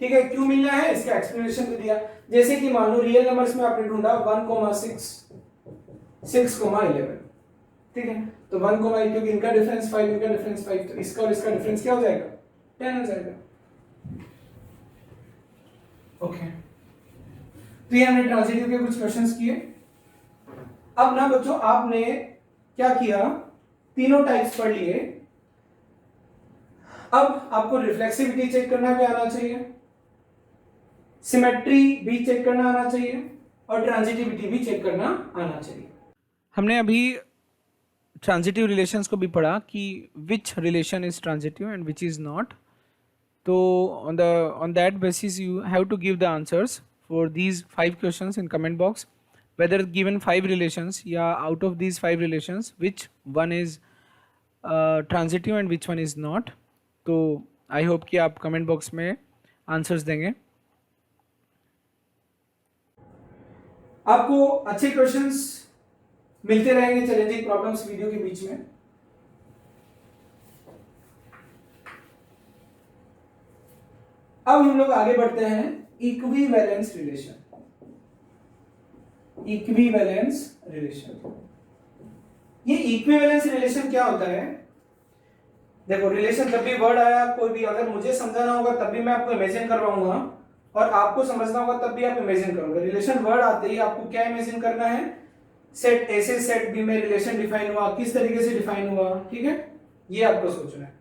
ठीक है। क्यों मिलना है, इसका एक्सप्लेनेशन भी दिया। जैसे कि मान लो रियल नंबर्स में आपने ढूंढा 1,6 6,11, ठीक है, तो 1, क्योंकि इनका डिफरेंस 5, इनका डिफरेंस 5, तो इसका और इसका डिफरेंस क्या हो जाएगा, 10 हो जाएगा। ओके, तो ये हमने ट्रांजिटिव के कुछ क्वेश्चंस किए। अब ना बच्चों आपने क्या किया, तीनों टाइप्स पढ़ लिए। अब आपको रिफ्लेक्सिविटी चेक करना भी आना चाहिए, सिमेट्री भी चेक करना आना चाहिए, और ट्रांजिटिविटी भी चेक करना आना चाहिए। हमने अभी ट्रांजिटिव रिलेशंस को भी पढ़ा कि which relation is transitive and which is not. तो on that basis you have to give the answers for these 5 questions in comment box, whether given 5 relations या out of these 5 relations which one is transitive and which one is not। तो I hope कि आप comment box में answers देंगे। आपको अच्छे questions मिलते रहेंगे चैलेंजिंग प्रॉब्लम्स वीडियो के बीच में। अब हम लोग आगे बढ़ते हैं इक्विवेलेंस रिलेशन। इक्विवेलेंस रिलेशन, ये इक्विवेलेंस रिलेशन क्या होता है? देखो रिलेशन जब भी वर्ड आया, कोई भी अगर मुझे समझाना होगा तब भी मैं आपको इमेजिन करवाऊंगा, और आपको समझना होगा तब भी आप इमेजिन करोगे। रिलेशन वर्ड आते ही आपको क्या इमेजिन करना है, सेट ए से सेट बी में रिलेशन डिफाइन हुआ, किस तरीके से डिफाइन हुआ, ठीक है, ये आपको सोचना है।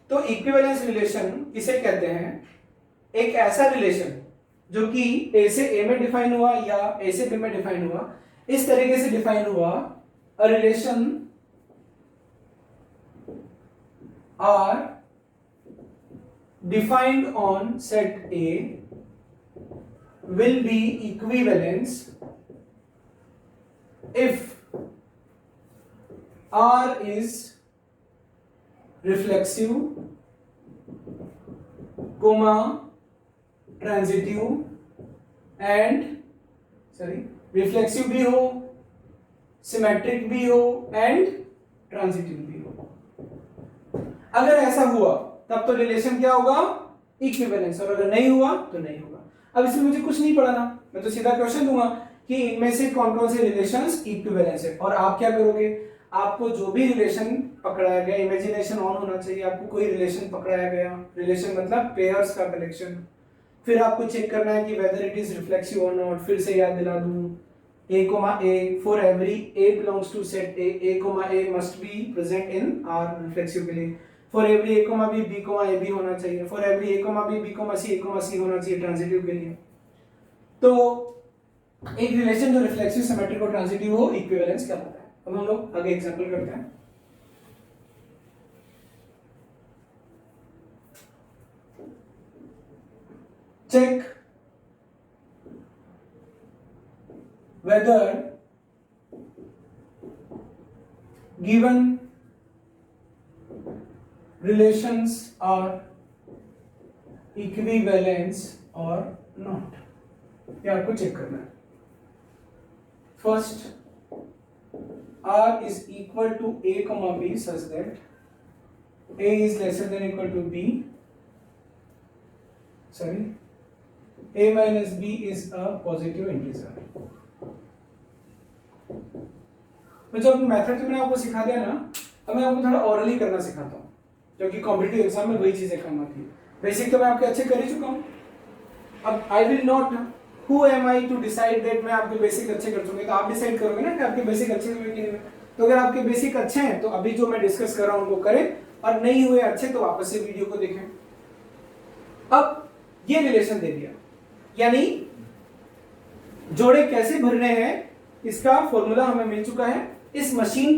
तो इक्विवेलेंस रिलेशन किसे कहते हैं? एक ऐसा रिलेशन जो कि ए से ए में डिफाइन हुआ या ए से बी में डिफाइन हुआ, इस तरीके से डिफाइन हुआ, a relation R defined on set A will be equivalence if R is reflexive, transitive and reflexive भी हो, सिमेट्रिक भी हो एंड ट्रांजिटिव भी हो। अगर ऐसा हुआ तब तो रिलेशन क्या होगा, इक्विवेलेंस, और अगर नहीं हुआ तो नहीं होगा। अब इसमें मुझे कुछ नहीं पढ़ाना, मैं तो सीधा क्वेश्चन दूंगा कि इनमें से कौन कौन से रिलेशंस इक्विवेलेंस है, और आप क्या करोगे, आपको जो भी रिलेशन पकड़ाया गया, इमेजिनेशन ऑन होना चाहिए। आपको कोई रिलेशन पकड़ाया गया, रिलेशन मतलब पेयर्स का कलेक्शन, फिर आपको चेक करना है कि वेदर इट इज रिफ्लेक्सिव और नॉट। फिर से याद दिला दूं, a, a for every a belongs to set a must be present in R reflexive के लिए। For every a, b, a, b होना चाहिए। For every a, b, a, c होना चाहिए ट्रांजिटिव के लिए। तो एक रिलेशन जो रिफ्लेक्सिव, सिमेट्रिक और ट्रांजिटिव हो, इक्विवेलेंस कहलाता है। अब हम लोग आगे एग्जांपल करते हैं। Check whether given relations are equivalent or not, ये आपको चेक करना है। First, R is equal to A comma B such that A is lesser than equal to B, sorry, A minus B is a positive integer। जो method तो मैंने आपको सिखा दिया ना, अब मैं आपको थोड़ा ओरली करना सिखाता हूँ, क्योंकि कॉम्पिटिटिव एग्जाम में वही चीजें करना थी। बेसिक तो मैं आपके अच्छे कर ही चुका हूँ। अब I will not, who am I to decide that मैं आपके बेसिक अच्छे कर चुके, तो आप डिसाइड करोगे ना कि आपके बेसिक अच्छे हुए कि नहीं। तो अगर आपके बेसिक अच्छे हैं तो अभी जो मैं डिस्कस कर रहा हूँ उनको करें, और नहीं हुए अच्छे तो वापस से वीडियो को देखें। अब ये रिलेशन दे दिया, यानी जोड़े कैसे भरने हैं इसका फॉर्मूला हमें मिल चुका है। इस मशीन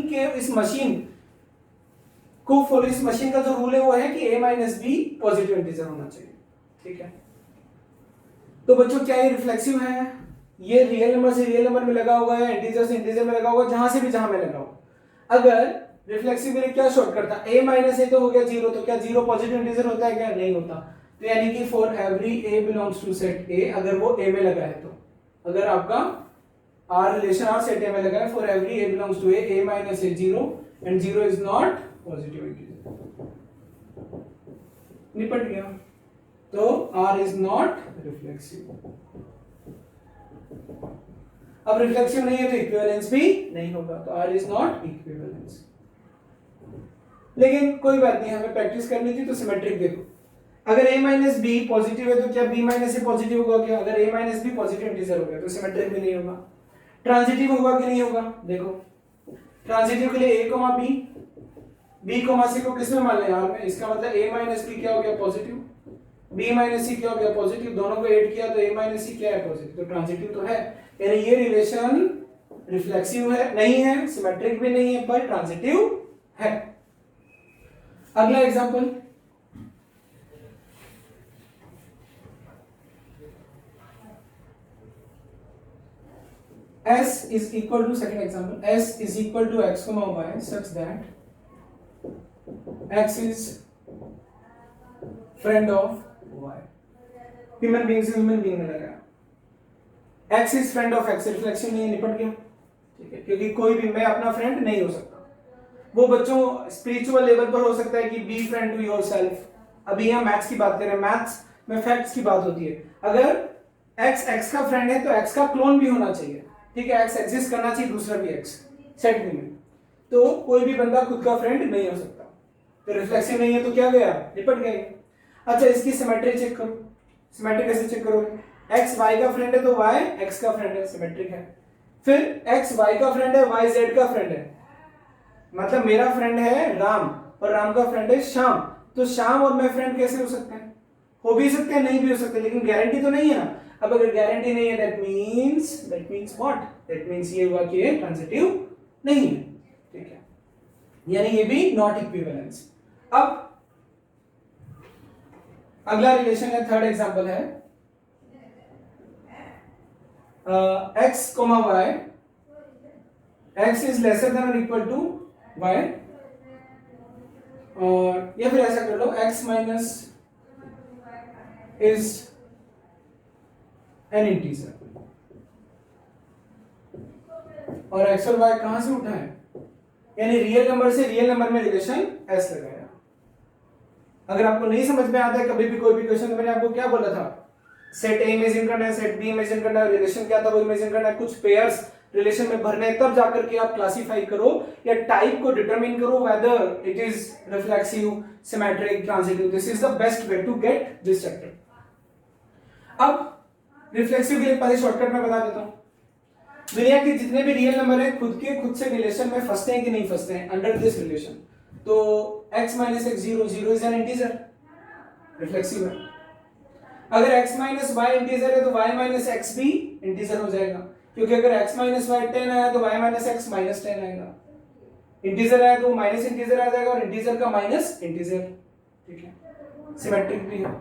का जो रूल है वो है कि a minus b positive integer होना चाहिए, ठीक है। तो बच्चों क्या ये रिफ्लेक्सिव है? ये रियल नंबर से रियल नंबर में लगा हुआ है, इंटीजर से इंटीजर में लगा हुआ है, जहां से भी जहां में लगा हुआ। अगर रिफ्लेक्सिव के लिए क्या शॉर्टकट था, a माइनस ए तो हो गया 0, तो क्या 0 पॉजिटिव इंटीजर होता है क्या? नहीं होता। तो यानी कि for every a belongs to set a, अगर वो a में लगा है तो, अगर आपका R relation R set A में लगा है, for every a belongs to a minus a 0 and 0 is not positive integer. निपट गया। तो R इज नॉट रिफ्लेक्सिव। अब रिफ्लेक्सिव नहीं है तो इक्विवेलेंस भी नहीं होगा, तो R इज नॉट इक्विवेलेंस। लेकिन कोई बात नहीं, हमें प्रैक्टिस करनी थी, तो सिमेट्रिक देखो। अगर a माइनस बी पॉजिटिव है तो क्या b माइनस ए पॉजिटिव होगा क्या? अगर a minus b positive integer हो गया तो सिमेट्रिक भी नहीं होगा। ट्रांजिटिव होगा कि नहीं होगा? देखो, ट्रांजिटिव के लिए a comma b, b comma c को किसमें मान लें? R में। इसका मतलब a माइनस b क्या हो गया? पॉजिटिव। b माइनस c क्या हो गया? पॉजिटिव। दोनों को ऐड किया तो a माइनस c क्या है? पॉजिटिव। तो ट्रांजिटिव तो है, यानी ये रिलेशन रिफ्लेक्सिव है नहीं है, सिमेट्रिक भी नहीं है, पर ट्रांजिटिव है। अगला example, S is equal to, second example, S is equal to x comma y such that x is friend of y। Human being से ह्यूमन बीइंग में लगा, x is friend of x, reflection नहीं है, निपट गया, ठीक है। क्योंकि कोई भी मैं अपना फ्रेंड नहीं हो सकता। वो बच्चों स्पिरिचुअल लेवल पर हो सकता है कि बी फ्रेंड टू योरसेल्फ। अभी हम मैथ्स की बात कर रहे हैं, मैथ्स में फैक्ट्स की बात होती है। अगर x x का फ्रेंड है तो x का क्लोन भी होना चाहिए, ठीक है। x एग्जिस्ट करना चाहिए, दूसरा भी x सेट भी में। तो कोई भी बंदा खुद का फ्रेंड नहीं हो सकता। तो रिफ्लेक्सिव नहीं है तो क्या गया? निपट गया। अच्छा, इसकी सिमेट्री चेक करो। सिमेट्री कैसे चेक करोगे? x y का फ्रेंड है तो y x का फ्रेंड है, सिमेट्रिक है। फिर x y का फ्रेंड है, y z का फ्रेंड है। मतलब मेरा फ्रेंड है राम और राम का फ्रेंड है श्याम, तो श्याम और मैं फ्रेंड कैसे हो सकते हैं? हो भी सकते हैं, नहीं भी हो सकते, लेकिन गारंटी तो नहीं है ना। अब अगर गारंटी नहीं है, that means what? That means ये हुआ कि ये ट्रांजिटिव नहीं है, ठीक है। यानी ये भी नॉट इक्विवेलेंस। अब अगला रिलेशन है, थर्ड एग्जांपल है, x comma y, x is lesser than or equal to y, और या फिर ऐसा कर लो, x minus is an integer, और x और y कहां से उठा है? यानी रियल नंबर से रियल नंबर में रिलेशन s लगाया। अगर आपको नहीं समझ में आता है कभी भी कोई भी क्वेश्चन, तो मैंने आपको क्या बोला था? सेट ए इमेजिन करना है, सेट बी इमेजिन करना है, रिलेशन क्या था वो इमेजिन करना है, कुछ पेयर्स रिलेशन में भरने हैं, तब जाकर के आप क्लासिफाई करो या टाइप को डिटरमिन करो whether it is reflexive, symmetric, transitive. This is the best way to get this chapter. अब रिफ्लेक्सिव के लिए पहले शॉर्टकट में बता देता हूं। दुनिया के जितने भी रियल नंबर है खुद से रिलेशन में फंसते हैं कि नहीं फंसते हैं अंडर दिस रिलेशन। तो x minus x 0 is an integer, reflexive है। अगर x माइनस वाई इंटीजर है तो y माइनस एक्स भी इंटीजर हो जाएगा। क्योंकि अगर x माइनस वाई 10 आया तो y माइनस एक्स माइनस 10 आएगा, इंटीजर आया तो माइनस इंटीजर आ जाएगा और इंटीजर का माइनस इंटीजर, ठीक है, सिमेट्रिक भी है।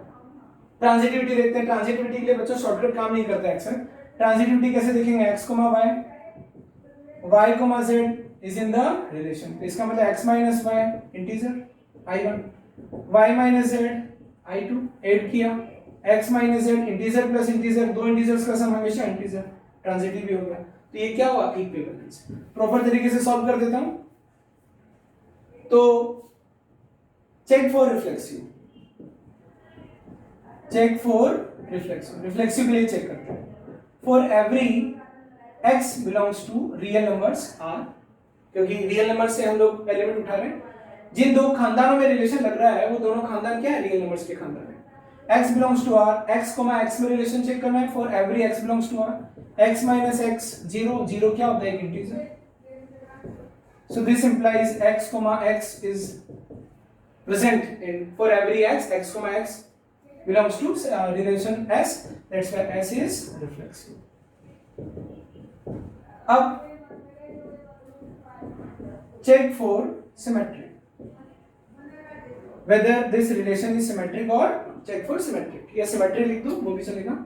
ट्रांजिटिविटी देखते हैं, ट्रांजिटिविटी के लिए बच्चों शॉर्टकट काम नहीं करता है अक्सर। ट्रांजिटिविटी कैसे देखेंगे, x, y, y, z is in the relation, तो इसका मतलब x minus y integer i1, y minus z i2 add किया, x minus z integer plus integer, दो इंटीजर्स का सम हमेशा इंटीजर, ट्रांजिटिव भी हो गया। तो ये क्या हुआ, इक्विवेलेंस। प्रॉपर तरीके से सॉल्व कर देता हूं, तो check for reflexive, check for reflexive, reflexive के लिए चेक करते हैं। For every x belongs to real numbers r, क्योंकि रियल नंबर से हम लोग एलिमेंट उठा रहे हैं, जिन दो खानदानों में रिलेशन लग रहा है वो दोनों खानदान क्या है, रियल नंबर्स के खानदान है। x belongs to r, x, में रिलेशन चेक करना है। For every x belongs to r, x minus x 0, 0 क्या होता है, एक integer, so this implies x is present in for every x belongs to relation s, that's why s is reflexive. अब check for symmetry, whether this relation is symmetric or check for symmetric, या symmetry लिख दो वो भी चलेगा।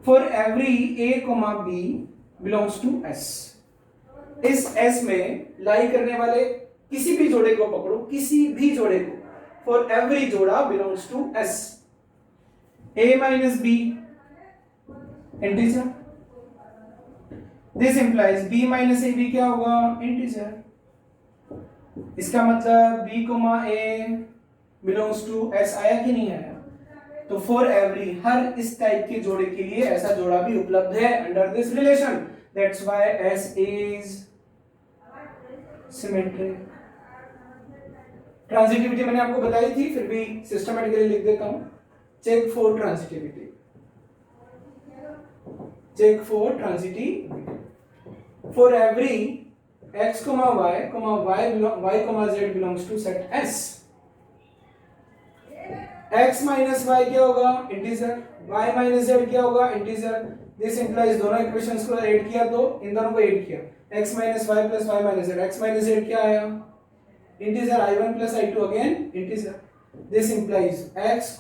for every a, b belongs to s, इस S में लाई करने वाले किसी भी जोड़े को पकड़ो, किसी भी जोड़े को, फॉर एवरी जोड़ा belongs to S, A minus B integer, this implies B minus AB क्या होगा, इंटीजर, इसका मतलब B comma A belongs to S आया कि नहीं आया, तो फॉर एवरी, हर इस टाइप के जोड़े के लिए ऐसा जोड़ा भी उपलब्ध है under this relation, that's why S is symmetric. Transitivity मैंने आपको बताई थी, फिर भी सिस्टमैटिकली लिख देता हूं, check for transitivity, check for transitivity, for every x, y, z belongs to set S, x minus y क्या होगा, इंटीजर, y माइनस z क्या होगा, इंटीजर, दिस इंप्लाइज दोनों इक्वेशंस को ऐड किया तो इन दोनों को ऐड किया, x minus y plus y minus z, x minus z क्या आया, integer, i1 plus i2 again integer, this implies x,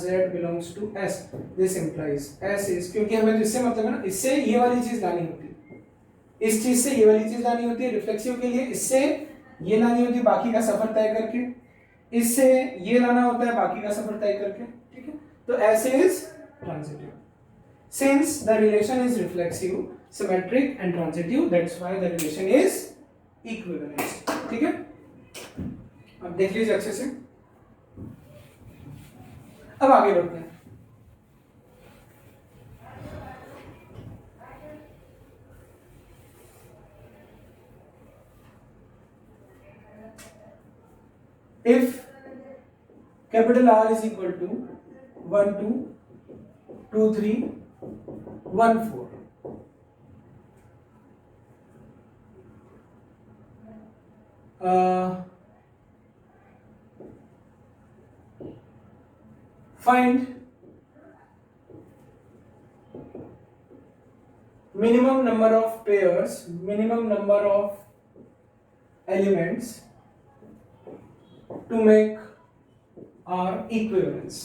z belongs to s, this implies s is, क्योंकि हमें तो इससे मतलब है ना, इससे ये वाली चीज लानी होती है, इस चीज से ये वाली चीज लानी होती है, रिफ्लेक्सिव के लिए इससे ये लानी होती है बाकी का सफर तय करके, इससे ये लाना होता है बाकी का सफर तय करके, ठीक है, तो s is transitive, since the relation is reflexive, symmetric and transitive, that's why the relation is equivalent, ठीक है। अब देख लीजिए अच्छे से, अब आगे बढ़ते हैं। If capital R is equal to 1 2 2 3 1 4, find minimum number of pairs, minimum number of elements to make R equivalence।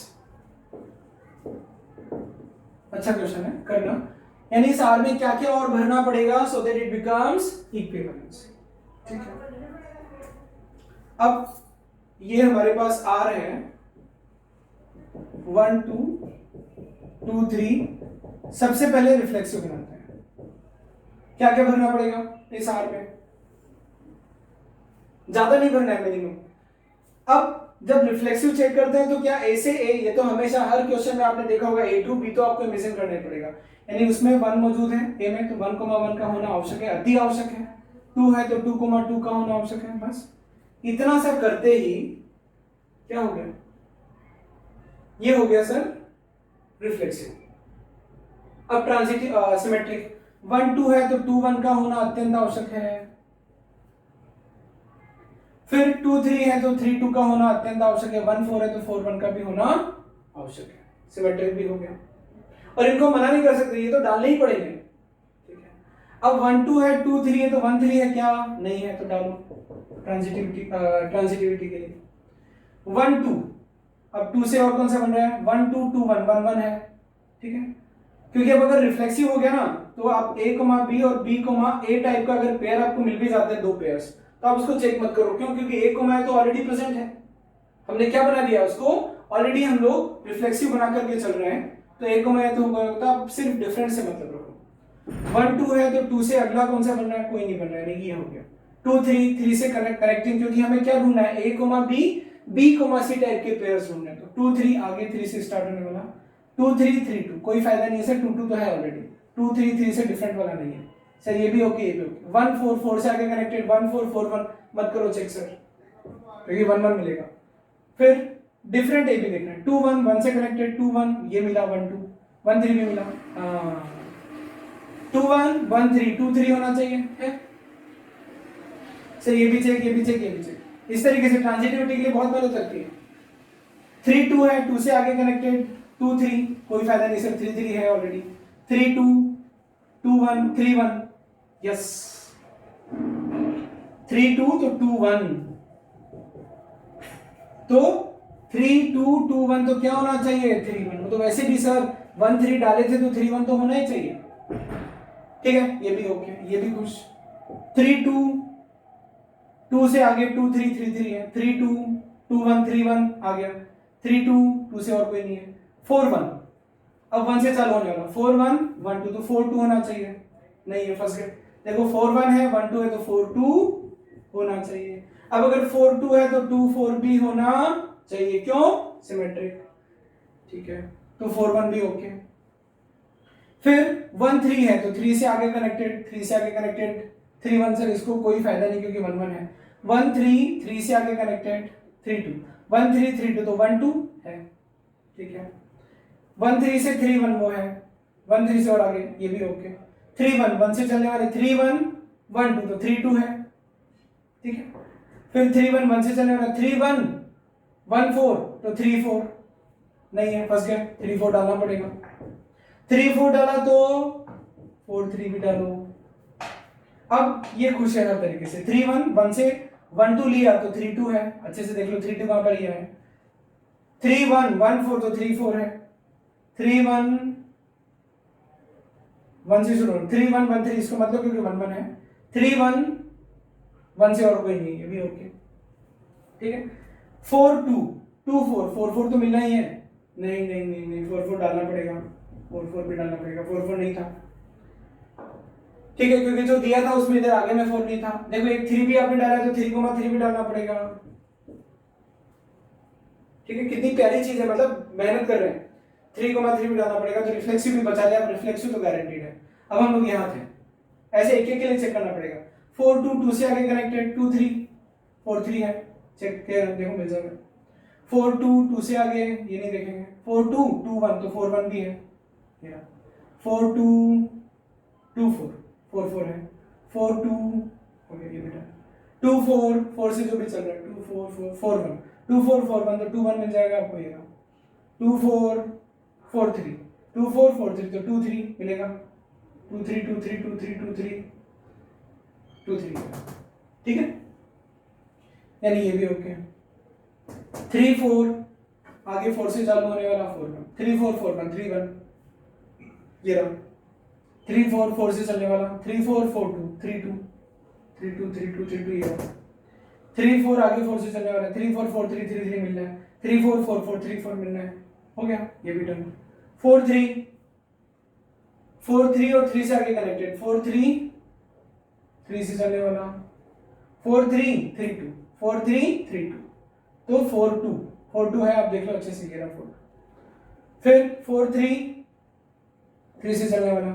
अच्छा क्वेश्चन है, करना, यानी इस R में क्या क्या और भरना पड़ेगा so that it becomes equivalence, ठीक है। अब ये हमारे पास R है 1 2 2 3, सबसे पहले रिफ्लेक्सिव बनाते हैं, क्या क्या भरना पड़ेगा इस R में, ज्यादा नहीं भरना है, मिनिमम। अब जब रिफ्लेक्सिव चेक करते हैं तो क्या A से A, ये तो हमेशा हर क्वेश्चन में आपने देखा होगा A to B तो आपको इमेजिन करना पड़ेगा, यानी उसमें 1 मौजूद है A में, तो 1,1 का होना आवश्यक है, अति आवश्यक है, 2 है तो 2,2 का होना आवश्यक है, बस इतना सा करते ही क्या हो गया, ये हो गया सर रिफ्लेक्सिव। अब ट्रांजिटिव सिमेट्रिक 1 2 है तो 2 1 का होना अत्यंत आवश्यक है, फिर 2 3 है तो 3 2 का होना अत्यंत आवश्यक है, 1 4 है तो 4 1 का भी होना आवश्यक है, सिमेट्रिक भी हो गया। और इनको मना नहीं कर सकते, ये तो डालने ही पड़ेंगे, अब 1 2 है, 2 3 है, तो 1 3 है क्या? नहीं है, तो डालो ट्रांजिटिविटी के लिए 1 2। अब 2 से और कौन सा बन रहा है? 1 2 2 1 1 1 है, ठीक है। क्योंकि अब अगर रिफ्लेक्सिव हो गया ना, तो आप a, b और b, a टाइप का अगर पेयर आपको मिल भी जाते हैं, दो पेयर्स, तो आप उसको चेक मत करो। क्यों? क्योंकि a, है तो ऑलरेडी प्रेजेंट है, हमने क्या बना दिया उसको, ऑलरेडी हम लोग रिफ्लेक्सिव बना करके चल रहे हैं, तो a, है तो होगा, आप सिर्फ डिफरेंस से मतलब रखो। 1 2 है तो 2 से अगला कौन सा बन रहा है? कोई नहीं बन रहा है, ये हो गया। 2 3 3 से कनेक्टिंग, क्योंकि हमें क्या ढूंढना है? a, b, c टाइप के पेयर्स ढूंढने हैं, तो 2 3 आगे 3 से स्टार्ट होने वाला, 2 3 3 2, कोई फायदा नहीं है सर, 2 2 तो है ऑलरेडी, 2 3 3 से डिफरेंट वाला नहीं है सर, ये भी ओके, ये भी ओके। 1 4 4 से आगे कनेक्टेड, 1 4 4 1 मत करो चेक सर, क्योंकि 1 1 मिलेगा। फिर डिफरेंट ए भी देखना है, 2 1 1 से कनेक्टेड, 2 1 ये मिला, 1 2 1 3 भी मिला, 2 1 1 3 2 3 होना चाहिए है सर, ये भी चेक, ये भी चेक, ये भी चेक। इस तरीके से ट्रांजिटिविटी के लिए बहुत मदद करती है। 3 2 है, 2 से आगे कनेक्टेड, 2 3 कोई फायदा नहीं सर, 3 3 है ऑलरेडी, 3 2 2 1 3 1, यस 3 2 तो 2 1, तो 3 2 2 1 तो क्या होना चाहिए? 3 1, तो वैसे भी सर 1 3 डाले थे तो 3 1 तो होना ही चाहिए, ठीक है, ये भी ओके, ये भी खुश। 3 2 2 से आगे 2 3 3 3 है, 3 2 2 1 3 1 आ गया, 3 2 2 से और कोई नहीं है, 4 1, अब 1 से चालू होने वाला, 4 1 1 2, तो 4 2 होना चाहिए, नहीं है, फंस गए। देखो 4 1 है, 1 2 है, तो 4 2 होना चाहिए। अब अगर 4 2 है तो 2 4 भी होना चाहिए, क्यों? सिमेट्रिक, ठीक है, तो 4 1 भी ओके। फिर 1 3 है तो 3 से आगे कनेक्टेड, 3 से आगे कनेक्टेड, 3 1 सर इसको कोई फायदा नहीं क्योंकि 1 1 है, 1 3 3 से आगे कनेक्टेड, 3 2 1 3 3 2, तो 1 2 है, ठीक है। 1 3 से 3 1 वो है, 1 3 से और आगे ये भी ओके। 3 1 1 से चलने वाले 3 1 1 2, तो 3 2 है, ठीक है। फिर 3 1 1 से चलने वाला 3 1 1 4, तो 3 4 नहीं है, फंस गए, 3 4 डालना पड़ेगा, 3 4 डाला तो 4 3 भी डालो। अब ये खुश है हर तरीके से, 3 1 1 से 1 2 लिया तो 3 2 है, अच्छे से देख लो 3 2 कहां पर है, 3 1 1 4 तो 3 4 है, 3 1 1 से शुरू, 3 1 1 3 इसको मतलब क्योंकि 1 1 है, 3 1 1 से और कोई नहीं, ये भी ओके, ठीक है। 4 2 2 4 4 4 तो मिलना ही है, नहीं नहीं नहीं नहीं 4 4 डालना पड़ेगा, 4 4 भी डालना पड़ेगा, 4 4 नहीं था, ठीक है, क्योंकि जो दिया था उसमें इधर आगे में 4 नहीं था। देखो एक 3 भी आपने डाला तो 3 भी डालना पड़ेगा, ठीक है, कितनी प्यारी चीज है, मतलब मेहनत कर रहे हैं, 3 भी डालना पड़ेगा, तो रिफ्लेक्सिव भी बचा लिया, रिफ्लेक्सिव तो गारंटीड है। अब हम लोग यहाँ थे, ऐसे एक एक के लिए चेक करना पड़ेगा। 4 2 2 से आगे कनेक्टेड, 2 3 4 3 है, चेक देखो मिल जाएगा। 4 2 2 से आगे ये नहीं देखेंगे, 4 2 2 1 तो 4 1 भी है, 4 2 2 4 4 4 है, 4 2 हो गया ये बेटा, 2 4 4 से जो भी चल रहा है, 2 4 4 4 1 2 4 4 1 तो 2 1 मिल जाएगा आपको, ये 2 4 4 3 2 4 4 3 तो 2 3 मिलेगा, 2 3 2 3 2 3 2 3 2 3, ठीक है, यानी ये भी ओके। 3 4 आगे 4 से चालू होने वाला, 4 1 3 4 4 1 3 1, ये रहा 3 4 4 से चलने वाला, 3 4 4 2 3 2 3 2 3 2 3 2, ये रहा 3 4 आगे 4 से चलने वाला, 3 4 4 3 3 3 मिलना है, 3 4 4 4 3 4 मिलना है, हो गया ये भी डन। 4 3 और 3 से आगे कनेक्टेड, 4 3 3 से चलने वाला, 4 3 3 2 4 3 3 2, तो 4 2 है, आप देख लो अच्छे से, ये रहा 4, फिर 4 3 3 से चलने वाला,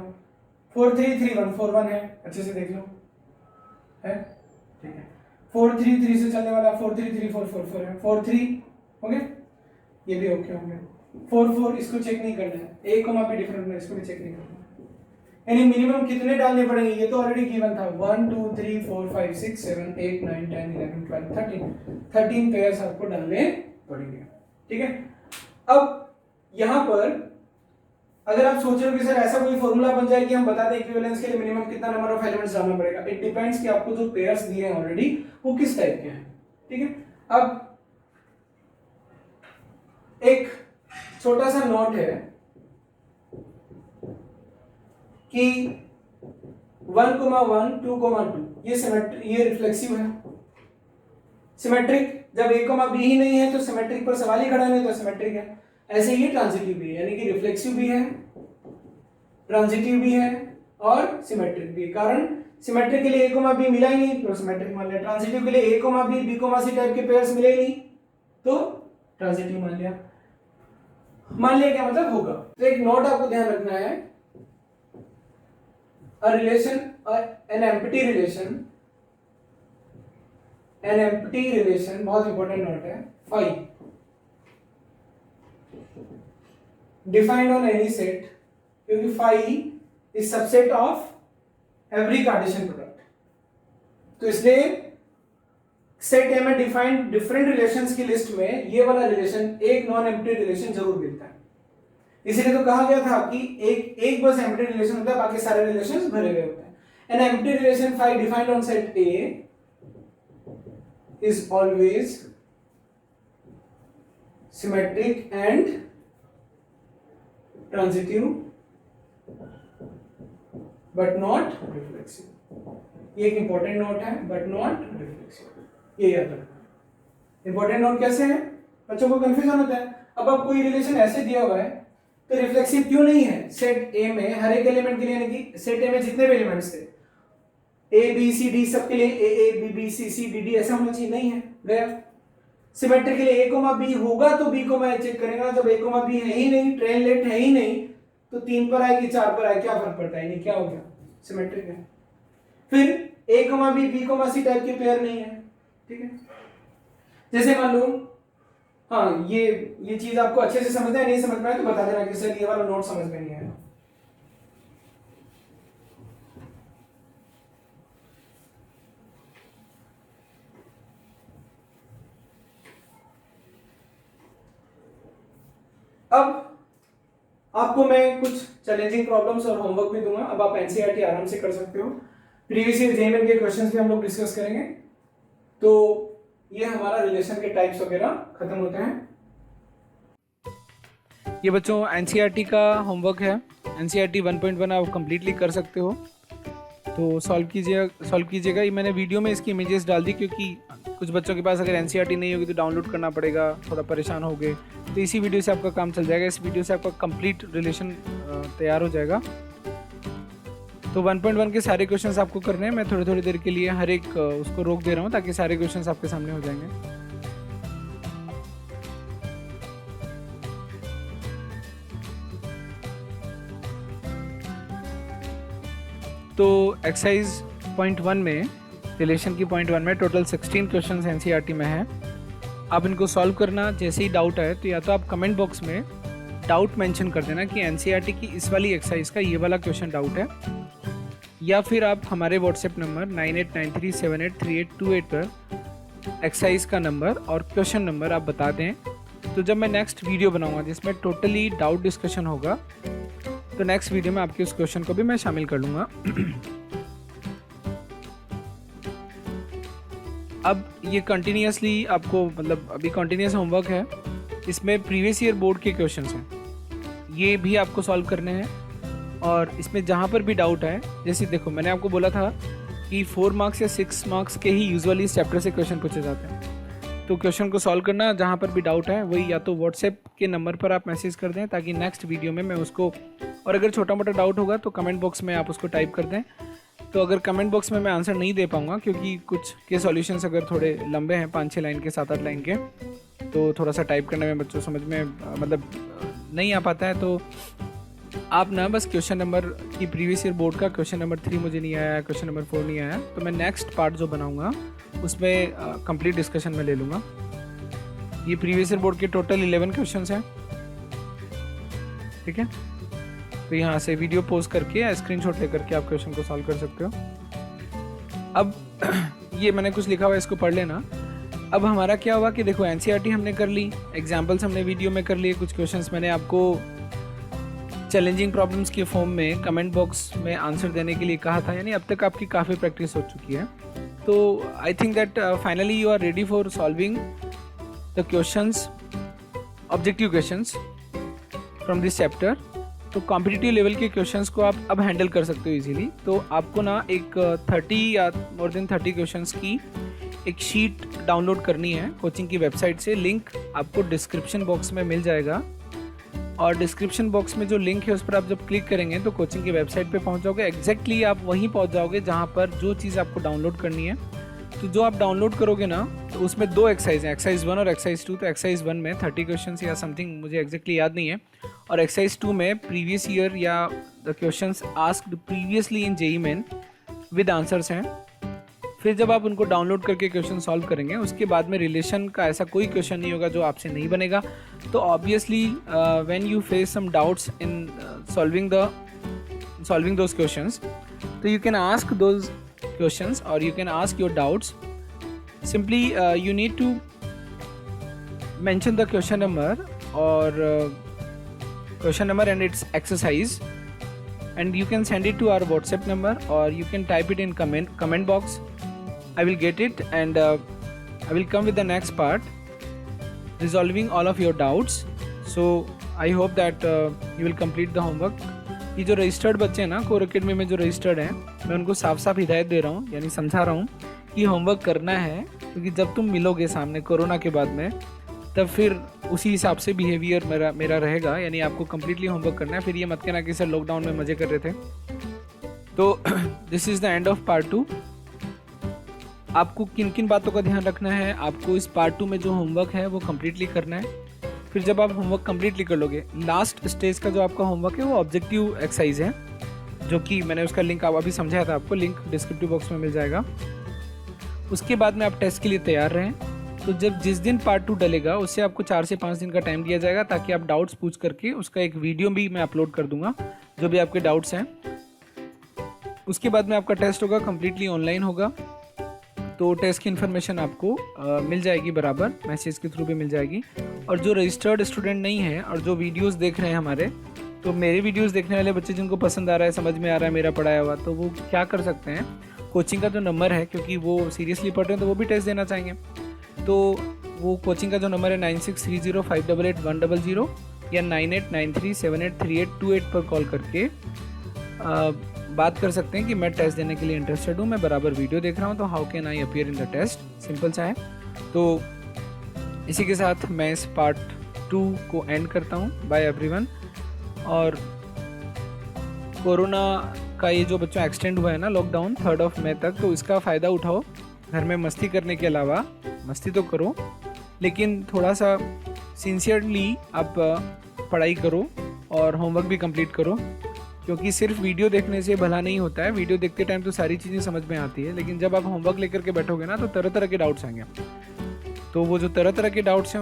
4 3 3 1 4 1 है, अच्छे से देख लो है, ठीक है। 4 3 3 से चलने वाला, 4 3 3 4 4 4 है, 4 3 हो गया, ये भी ओके हो गया। 4 4 इसको चेक नहीं करना है, a कॉमा भी डिफरेंट है, इसको भी चेक नहीं करना है, यानी मिनिमम कितने डालने पड़ेंगे, ये तो ऑलरेडी गिवन था, 1 2 3 4 5 6 7 8 9 10 11 12 13 पेयर्स आपको डालने पड़ेंगे, ठीक है। अब यहां पर अगर आप सोच रहे हो कि सर ऐसा कोई फॉर्मूला बन जाए कि हम बता दें इक्विवेलेंस के लिए मिनिमम कितना नंबर ऑफ एलिमेंट्स डालना पड़ेगा, इट डिपेंड्स कि आपको जो पेयर्स दिए हैं ऑलरेडी वो किस टाइप के हैं। ठीक है, अब एक छोटा सा नोट है कि 1,1 2,2 ये रिफ्लेक्सिव है। सिमेट्रिक जब a, b ही नहीं है तो सिमेट्रिक पर सवाल ही खड़ा नहीं, तो सिमेट्रिक है। ऐसे ये ट्रांजिटिव भी है, यानी कि रिफ्लेक्सिव भी है, ट्रांजिटिव भी है और सिमेट्रिक भी है। कारण सिमेट्रिक के लिए a, b मिला ही नहीं तो सिमेट्रिक मान लिया, ट्रांजिटिव के लिए a, b, b, c type के पेयर्स मिले ही नहीं तो ट्रांजिटिव मान लिया। मान लिया क्या मतलब होगा। तो एक नोट आपको ध्यान रखना है, a relation, an empty relation बहुत इंपॉर्टेंट नोट है, phi defined on any set, क्योंकि phi is subset of every Cartesian product। तो इसलिए सेट ए में डिफाइंड डिफरेंट रिलेशंस की लिस्ट में ये वाला रिलेशन एक नॉन एम्प्टी रिलेशन जरूर मिलता है। इसीलिए तो कहा गया था कि एक बस एम्प्टी रिलेशन होता है, बाकी सारे रिलेशंस भरे हुए होते हैं। An empty relation phi defined on set A is always symmetric and transitive but not reflexive। ये एक इंपॉर्टेंट नोट है, but not reflexive, ये याद रखना। इंपॉर्टेंट नोट कैसे है, बच्चों को कंफ्यूजन होता है। अब आप कोई रिलेशन ऐसे दिया हुआ है तो रिफ्लेक्सिव क्यों नहीं है, सेट ए में हर एक एलिमेंट के लिए, यानी कि सेट ए में जितने भी एलिमेंट्स थे ए बी सी डी सबके लिए A B B C C D D ऐसा होना चाहिए, नहीं है, गया। सिमेट्रिक के लिए a, b होगा तो b को मैं चेक करेगा, जब a, b है ही नहीं, ट्रेन लेट है ही नहीं तो 3 पर आएगी 4 पर आए, क्या फर्क पड़ता है, नहीं क्या हो गया, सिमेट्रिक है। फिर a, b, b, c type के पेयर नहीं है। ठीक है, जैसे मान लो, हाँ ये चीज आपको अच्छे से समझना है, नहीं समझ में आए तो बता देना कि सर ये वाला नोट समझ में नहीं आया। अब आपको मैं कुछ चैलेंजिंग प्रॉब्लम्स और होमवर्क भी दूंगा, अब आप एनसीईआरटी आराम से कर सकते हो। प्रीवियस ईयर जेईई के क्वेश्चंस भी हम लोग डिस्कस करेंगे। तो ये हमारा रिलेशन के टाइप्स वगैरह खत्म होते हैं। ये बच्चों एनसीईआरटी का होमवर्क है, एनसीईआरटी 1.1 आप कंप्लीटली कर सकते हो, तो सॉल्व कीजिएगा। ये मैंने वीडियो में इसकी इमेजेस डाल दी, क्योंकि कुछ बच्चों के पास अगर एनसीईआरटी नहीं होगी तो डाउनलोड करना पड़ेगा, थोड़ा परेशान हो गए, तो इसी वीडियो से आपका काम चल जाएगा। इस वीडियो से आपका कंप्लीट रिलेशन तैयार हो जाएगा। तो 1.1 के सारे क्वेश्चंस आपको करने हैं। मैं थोड़ी देर के लिए हर एक उसको रोक दे रहा हूँ ताकि सारे क्वेश्चंस आपके सामने हो जाएंगे। तो एक्सरसाइज पॉइंट 1 में, रिलेशन की पॉइंट 1 में टोटल 16 क्वेश्चंस एनसीईआरटी में है। आप इनको सॉल्व करना, जैसे ही डाउट आए तो या तो आप कमेंट बॉक्स में डाउट मेंशन कर देना कि एनसीईआरटी की इस वाली एक्सरसाइज का ये वाला क्वेश्चन डाउट है, या फिर आप हमारे व्हाट्सएप नंबर 9893783828 पर एक्सरसाइज का नंबर और क्वेश्चन नंबर आप बता दें। तो जब मैं नेक्स्ट वीडियो बनाऊंगा जिसमें टोटली डाउट डिस्कशन होगा, तो नेक्स्ट वीडियो में आपके उस क्वेश्चन को भी मैं शामिल कर लूँगा। अब ये कंटिन्यूसली आपको, मतलब अभी कंटिन्यूस होमवर्क है, इसमें प्रीवियस ईयर बोर्ड के क्वेश्चंस हैं, ये भी आपको सॉल्व करने हैं। और इसमें जहाँ पर भी डाउट आए, जैसे देखो मैंने आपको बोला था कि 4 मार्क्स या 6 मार्क्स के ही यूजुअली इस चैप्टर से क्वेश्चन पूछे जाते हैं। तो क्वेश्चन को सॉल्व करना, जहाँ पर भी डाउट है वही या तो व्हाट्सएप के नंबर पर आप मैसेज कर दें ताकि नेक्स्ट वीडियो में मैं उसको, और अगर छोटा मोटा डाउट होगा तो कमेंट बॉक्स में आप उसको टाइप कर दें। तो अगर कमेंट बॉक्स में मैं आंसर नहीं दे पाऊँगा, क्योंकि कुछ के सॉल्यूशंस अगर थोड़े लंबे हैं, 5-6 लाइन के, 7-8 लाइन के, तो थोड़ा सा टाइप करने में बच्चों समझ में मतलब नहीं आ पाता है। तो आप ना बस क्वेश्चन नंबर की प्रीवियस ईयर बोर्ड का क्वेश्चन नंबर 3 मुझे नहीं आया, क्वेश्चन नंबर 4 नहीं आया, तो मैं नेक्स्ट पार्ट जो बनाऊंगा उसमें कंप्लीट डिस्कशन में ले लूँगा। ये प्रीवियस ईयर बोर्ड के टोटल 11 क्वेश्चंस हैं। ठीक है, तो यहाँ से वीडियो पोस्ट करके या स्क्रीनशॉट लेकर के आप क्वेश्चन को सॉल्व कर सकते हो। अब ये मैंने कुछ लिखा हुआ है, इसको पढ़ लेना। अब हमारा क्या हुआ कि देखो एनसीईआरटी हमने कर ली, एग्जाम्पल्स हमने वीडियो में कर लिए, कुछ क्वेश्चंस मैंने आपको चैलेंजिंग प्रॉब्लम्स के फॉर्म में कमेंट बॉक्स में आंसर देने के लिए कहा था, यानी अब तक आपकी काफ़ी प्रैक्टिस हो चुकी है। तो I think that finally you are ready for solving the questions, objective questions from this chapter. तो कॉम्पिटिटिव लेवल के क्वेश्चंस को आप अब हैंडल कर सकते हो इजीली। तो आपको ना एक 30 या मोर देन 30 क्वेश्चंस की एक शीट डाउनलोड करनी है कोचिंग की वेबसाइट से। लिंक आपको डिस्क्रिप्शन बॉक्स में मिल जाएगा, और डिस्क्रिप्शन बॉक्स में जो लिंक है उस पर आप जब क्लिक करेंगे तो कोचिंग की वेबसाइट पे पहुंच जाओगे। एग्जैक्टली आप वहीं पहुंच जाओगे जहां पर जो चीज़ आपको डाउनलोड करनी है। तो जो आप डाउनलोड करोगे ना, तो उसमें 2 एक्सरसाइज हैं, एक्सरसाइज 1 और एक्सरसाइज 2। तो एक्सरसाइज 1 में 30 क्वेश्चन या समथिंग, मुझे एग्जैक्टली याद नहीं है, और एक्सरसाइज 2 में प्रीवियस ईयर या the questions asked previously in JEE main with answers हैं। फिर जब आप उनको डाउनलोड करके क्वेश्चन सॉल्व करेंगे, उसके बाद में रिलेशन का ऐसा कोई क्वेश्चन नहीं होगा जो आपसे नहीं बनेगा। तो obviously when you face some doubts in solving those questions, तो you can ask those questions or you can ask your doubts. Simply you need to mention the question number and its exercise, and you can send it to our WhatsApp number, or you can type it in comment box. I will get it, and I will come with the next part, resolving all of your doubts. So I hope that you will complete the homework. ये जो registered बच्चे हैं ना, core academy में जो registered हैं, मैं उनको साफ साफ हिदायत दे रहा हूँ, यानी समझा रहा हूँ कि होमवर्क करना है, क्योंकि जब तुम मिलोगे सामने कोरोना के बाद में, तब फिर उसी हिसाब से बिहेवियर मेरा रहेगा, यानी आपको कम्प्लीटली होमवर्क करना है। फिर ये मत कहना कि सर लॉकडाउन में मज़े कर रहे थे। तो this is the end of part 2। आपको किन किन बातों का ध्यान रखना है, आपको इस पार्ट 2 में जो होमवर्क है वो कम्प्लीटली करना है। फिर जब आप होमवर्क कम्प्लीटली कर लोगे, लास्ट स्टेज का जो आपका होमवर्क है वो ऑब्जेक्टिव एक्सरसाइज है, जो कि मैंने उसका लिंक अभी समझाया था आपको, लिंक डिस्क्रिप्टिव बॉक्स में मिल जाएगा। उसके बाद में आप टेस्ट के लिए तैयार रहें। तो जिस दिन पार्ट 2 डलेगा, उससे आपको 4 से 5 दिन का टाइम दिया जाएगा, ताकि आप डाउट्स पूछ करके उसका एक वीडियो भी मैं अपलोड कर दूंगा, जो भी आपके डाउट्स हैं। उसके बाद में आपका टेस्ट होगा, कम्प्लीटली ऑनलाइन होगा। तो टेस्ट की इन्फॉर्मेशन आपको मिल जाएगी, बराबर मैसेज के थ्रू भी मिल जाएगी। और जो रजिस्टर्ड स्टूडेंट नहीं है और जो वीडियोस देख रहे हैं हमारे, तो मेरे वीडियोस देखने वाले बच्चे जिनको पसंद आ रहा है, समझ में आ रहा है मेरा पढ़ाया हुआ, तो वो क्या कर सकते हैं, कोचिंग का जो नंबर है, क्योंकि वो सीरियसली पढ़ रहे हैं तो वो भी टेस्ट देना चाहेंगे, तो वो कोचिंग का जो नंबर है 9630581100 या 9893783828 पर कॉल करके बात कर सकते हैं कि मैं टेस्ट देने के लिए इंटरेस्टेड हूँ, मैं बराबर वीडियो देख रहा हूँ, तो how can I appear in the test. Simple सा है। तो इसी के साथ मैं इस पार्ट 2 को एंड करता हूँ। Bye everyone. और कोरोना का ये जो बच्चों एक्सटेंड हुआ है ना, लॉकडाउन 3 मई तक, तो इसका फ़ायदा उठाओ। घर में मस्ती करने के अलावा, मस्ती तो करो, लेकिन थोड़ा सा सिंसियरली आप पढ़ाई करो और होमवर्क भी कंप्लीट करो, क्योंकि सिर्फ वीडियो देखने से भला नहीं होता है। वीडियो देखते टाइम तो सारी चीज़ें समझ में आती है, लेकिन जब आप होमवर्क लेकर के बैठोगे ना, तो तरह तरह के डाउट्स आएंगे। तो वो जो तरह तरह के डाउट्स हैं,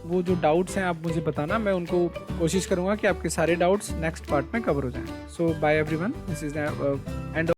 वो जो डाउट्स हैं आप मुझे बताना, मैं उनको कोशिश करूँगा कि आपके सारे डाउट्स नेक्स्ट पार्ट में कवर हो जाएं। So bye everyone, this is the and.